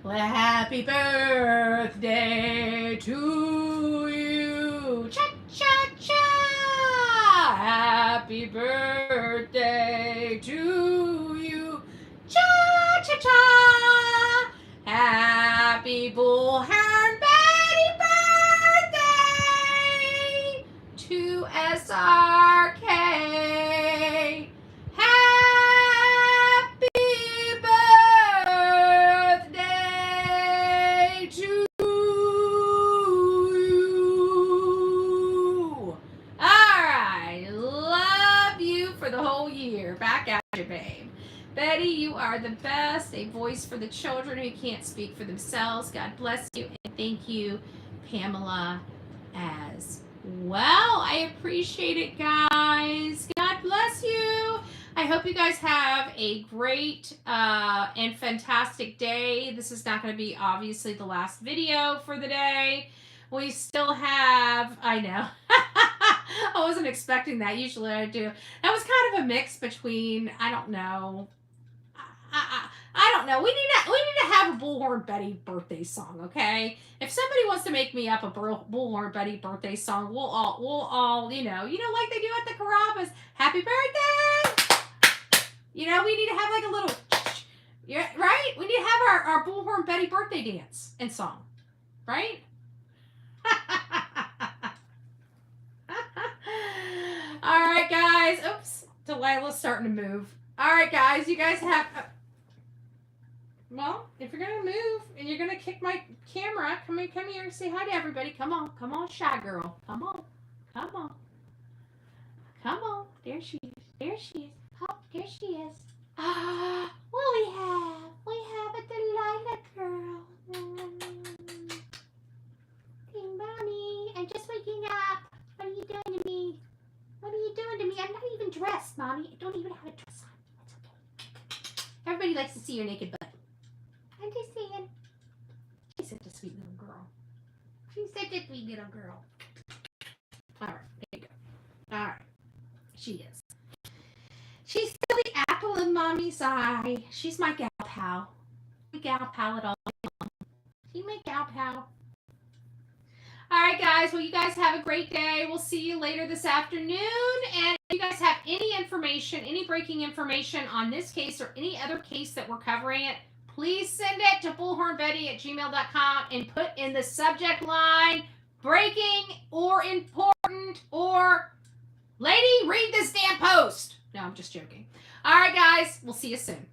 Well, happy birthday to you. Cha-cha-cha. Happy birthday to you. Cha-cha-cha. Happy Bullhorn Betty birthday to SRK. Happy birthday to you. All right. Love you for the whole year. Back at you, babe. Betty, you are the best. A voice for the children who can't speak for themselves. God bless you. And thank you, Pamela, as well. I appreciate it, guys. God bless you. I hope you guys have a great and fantastic day. This is not going to be obviously the last video for the day. We still have, I know. I wasn't expecting that. Usually I do. That was kind of a mix between, I don't know. I don't know. We need to have a Bullhorn Betty birthday song, okay? If somebody wants to make me up a Bullhorn Betty birthday song, we'll all, like they do at the Carrabba's, happy birthday! We need to have like a little, right? We need to have our Bullhorn Betty birthday dance and song, right? All right, guys. Oops, Delilah's starting to move. All right, guys. You guys have. Well, if you're gonna move and you're gonna kick my camera, come here, say hi to everybody. Come on, shy girl. Come on. There she is. Oh, there she is. Ah, what we have a Delilah girl. Hey, Mommy, I'm just waking up. What are you doing to me? I'm not even dressed, Mommy. I don't even have a dress on. That's okay. Everybody likes to see your naked butt. I'm just saying. She's such a sweet little girl. All right, there you go. All right. She is. She's still the apple of Mommy's eye. She's my gal pal. My gal pal at all. She's my gal pal. All right, guys. Well, you guys have a great day. We'll see you later this afternoon. And if you guys have any information, any breaking information on this case or any other case that we're covering it, please send it to bullhornbetty@gmail.com and put in the subject line, breaking or important or lady, read this damn post. No, I'm just joking. All right, guys. We'll see you soon.